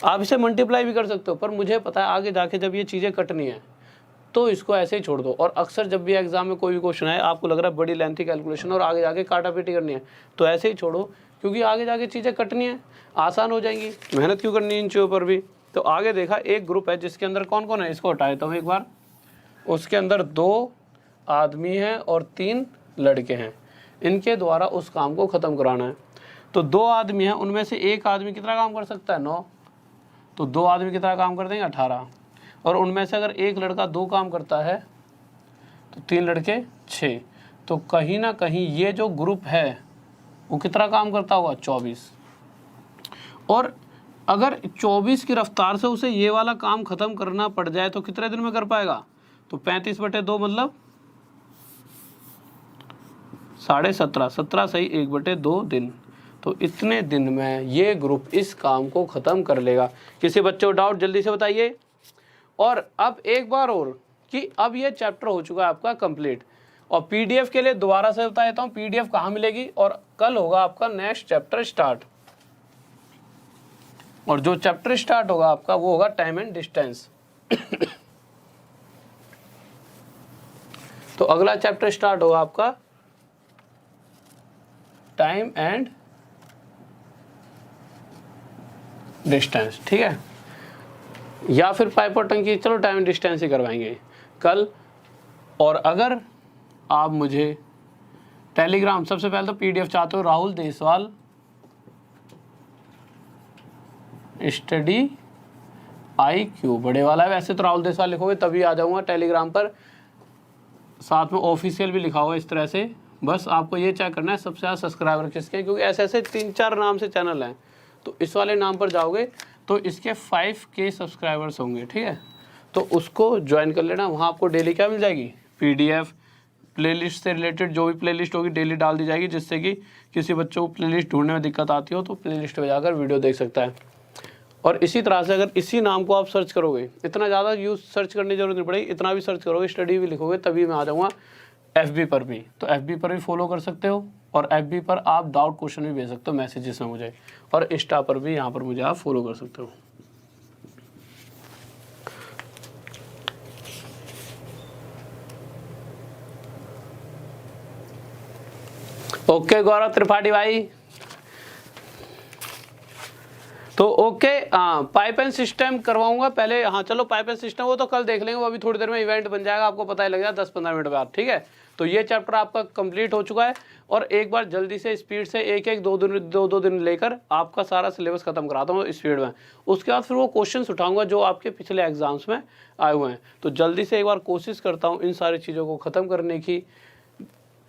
आप इसे मल्टीप्लाई भी कर सकते हो, पर मुझे पता है आगे जाके जब ये चीज़ें कटनी है तो इसको ऐसे ही छोड़ दो। और अक्सर जब भी एग्जाम में कोई भी क्वेश्चन है, आपको लग रहा है बड़ी लेंथी कैलकुलेशन और आगे जाके काटा पीटी करनी है, तो ऐसे ही छोड़ो, क्योंकि आगे जाके चीज़ें कटनी है, आसान हो जाएंगी। मेहनत क्यों करनी है इन चीज़ों पर भी। तो आगे देखा एक ग्रुप है जिसके अंदर कौन कौन है, इसको हटाए तो एक बार, उसके अंदर 2 आदमी हैं और 3 लड़के हैं। इनके द्वारा उस काम को ख़त्म कराना है। तो 2 आदमी हैं, उनमें से एक आदमी कितना काम कर सकता है 9, तो 2 आदमी कितना काम कर देंगे 18। और उनमें से अगर एक लड़का 2 काम करता है तो 3 लड़के 6। तो कहीं ना कहीं ये जो ग्रुप है वो कितना काम करता होगा 24। और अगर 24 की रफ्तार से उसे ये वाला काम ख़त्म करना पड़ जाए तो कितने दिन में कर पाएगा, तो 35/2 मतलब 17.5, 17 सही 1/2 दिन। तो इतने दिन में ये ग्रुप इस काम को ख़त्म कर लेगा। किसी बच्चे को डाउट जल्दी से बताइए। और अब एक बार और कि अब ये चैप्टर हो चुका है आपका कंप्लीट। और पीडीएफ के लिए दोबारा से बता देता हूँ पीडीएफ कहाँ मिलेगी, और कल होगा आपका नेक्स्ट चैप्टर स्टार्ट। और जो चैप्टर स्टार्ट होगा आपका वो होगा टाइम एंड डिस्टेंस। तो अगला चैप्टर स्टार्ट होगा आपका टाइम एंड डिस्टेंस, ठीक है। या फिर पाइप और टंकी, चलो टाइम एंड डिस्टेंस ही करवाएंगे कल। और अगर आप मुझे टेलीग्राम, सबसे पहले तो पीडीएफ चाहते हो राहुल देसवाल स्टडी IQ बड़े वाला है, वैसे तो राहुल देसवाल लिखोगे तभी आ जाऊंगा टेलीग्राम पर, साथ में ऑफिशियल भी लिखा हुआ इस तरह से। बस आपको ये चेक करना है सबसे ज़्यादा सब्सक्राइबर किसके हैं, क्योंकि ऐसे ऐसे 3-4 नाम से चैनल हैं। तो इस वाले नाम पर जाओगे तो इसके 5K सब्सक्राइबर्स होंगे, ठीक है। तो उसको ज्वाइन कर लेना, वहाँ आपको डेली क्या मिल जाएगी, PDF, प्लेलिस्ट से रिलेटेड जो भी प्लेलिस्ट होगी डेली डाल दी जाएगी, जिससे कि किसी बच्चों को प्लेलिस्ट ढूंढने में दिक्कत आती हो तो प्लेलिस्ट में जाकर वीडियो देख सकता है। और इसी तरह से अगर इसी नाम को आप सर्च करोगे, इतना ज़्यादा यूज सर्च करने की जरूरत नहीं पड़ेगी, इतना भी सर्च करोगे, स्टडी भी लिखोगे, तभी मैं आ जाऊँगा। FB पर भी, तो FB पर भी फॉलो कर सकते हो, और FB पर आप डाउट क्वेश्चन भी भेज सकते हो मैसेजेस में मुझे, और इंस्टा पर भी यहाँ पर मुझे आप फॉलो कर सकते हो। ओके गौरव त्रिपाठी भाई, तो ओके। हाँ, पाइप एंड सिस्टम करवाऊंगा पहले। हाँ चलो, पाइप एंड सिस्टम वो तो कल देख लेंगे, वो अभी थोड़ी देर में इवेंट बन जाएगा, आपको पता ही लग जाएगा 10-15 मिनट बाद, ठीक है। तो ये चैप्टर आपका कंप्लीट हो चुका है। और एक बार जल्दी से स्पीड से एक दो दिन लेकर आपका सारा सिलेबस खत्म कराता हूँ स्पीड में। उसके बाद फिर वो क्वेश्चंस उठाऊंगा जो आपके पिछले एग्जाम्स में आए हुए हैं। तो जल्दी से एक बार कोशिश करता हूँ इन सारी चीज़ों को ख़त्म करने की।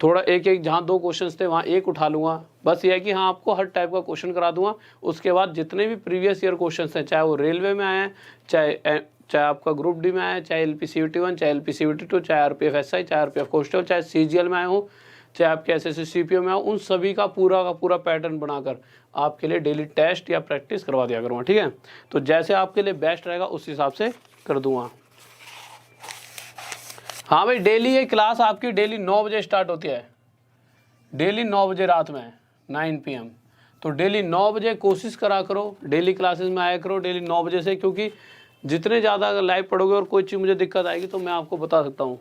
थोड़ा एक जहाँ 2 क्वेश्चंस थे वहाँ 1 उठा लूँगा, बस ये है कि हाँ आपको हर टाइप का क्वेश्चन करा दूंगा। उसके बाद जितने भी प्रीवियस ईयर क्वेश्चंस हैं, चाहे वो रेलवे में आए हैं, चाहे आपका ग्रुप डी में आया है, चाहे LPCVT 1, चाहे LPCVT 2, चाहे RPF SI, चाहे RPF कांस्टेबल, चाहे CGL में आए हो, चाहे आपके SSC CPO में आओ, उन सभी का पूरा पैटर्न बनाकर आपके लिए डेली टेस्ट या प्रैक्टिस करवा दिया करूँगा, ठीक है। तो जैसे आपके लिए बेस्ट रहेगा उस हिसाब से कर दूँगा। हाँ भाई, डेली ये क्लास आपकी डेली 9 बजे स्टार्ट होती है, डेली 9 बजे रात में 9 PM। तो डेली 9 बजे कोशिश करा करो, डेली क्लासेस में आया करो डेली 9 बजे से, क्योंकि जितने ज़्यादा अगर लाइव पढ़ोगे और कोई चीज़ मुझे दिक्कत आएगी तो मैं आपको बता सकता हूँ।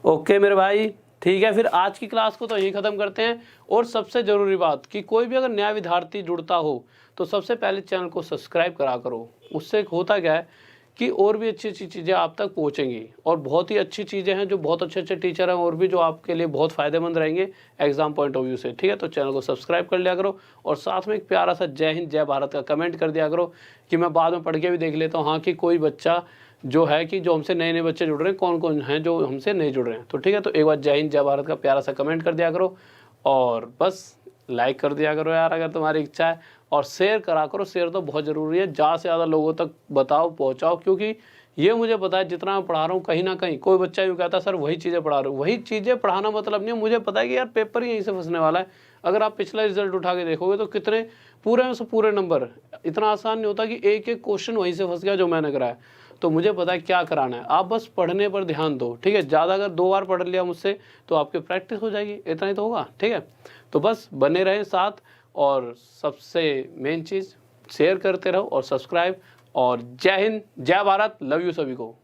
ओके मेरे भाई, ठीक है। फिर आज की क्लास को तो यही ख़त्म करते हैं। और सबसे ज़रूरी बात कि कोई भी अगर नया विद्यार्थी जुड़ता हो तो सबसे पहले चैनल को सब्सक्राइब करा करो। उससे होता क्या है कि और भी अच्छी अच्छी चीज़ें आप तक पहुंचेंगी, और बहुत ही अच्छी चीज़ें हैं, जो बहुत अच्छे अच्छे टीचर हैं और भी जो आपके लिए बहुत फ़ायदेमंद रहेंगे एग्जाम पॉइंट ऑफ व्यू से, ठीक है। तो चैनल को सब्सक्राइब कर लिया करो, और साथ में एक प्यारा सा जय हिंद जय भारत का कमेंट कर दिया करो कि मैं बाद में पढ़ के भी देख लेता हूँ हाँ कि कोई बच्चा जो है कि जो हमसे नए नए बच्चे जुड़ रहे हैं, कौन कौन हैं जो हमसे नहीं जुड़ रहे हैं। तो ठीक है, तो एक बार जय हिंद जय भारत का प्यारा सा कमेंट कर दिया करो, और बस लाइक कर दिया करो यार अगर तुम्हारी इच्छा है, और शेयर करा करो। शेयर तो बहुत ज़रूरी है, ज़्यादा से ज़्यादा लोगों तक बताओ, पहुँचाओ, क्योंकि ये मुझे पता है जितना मैं पढ़ा रहा हूँ कहीं ना कहीं कोई बच्चा यूँ कहता है सर वही चीज़ें पढ़ा रहे हो। वही चीज़ें पढ़ाना मतलब नहीं है, मुझे पता है कि यार पेपर ही यहीं से फंसने वाला है। अगर आप पिछला रिजल्ट उठा के देखोगे तो कितने पूरे में से पूरे नंबर, इतना आसान नहीं होता कि एक एक क्वेश्चन वहीं से फंस गया जो मैंने कराया। तो मुझे पता है क्या कराना है, आप बस पढ़ने पर ध्यान दो, ठीक है। ज़्यादा अगर 2 बार पढ़ लिया मुझसे तो आपकी प्रैक्टिस हो जाएगी, इतना ही तो होगा, ठीक है। तो बस बने रहें साथ, और सबसे मेन चीज़ शेयर करते रहो और सब्सक्राइब। और जय हिंद जय भारत, लव यू सभी को।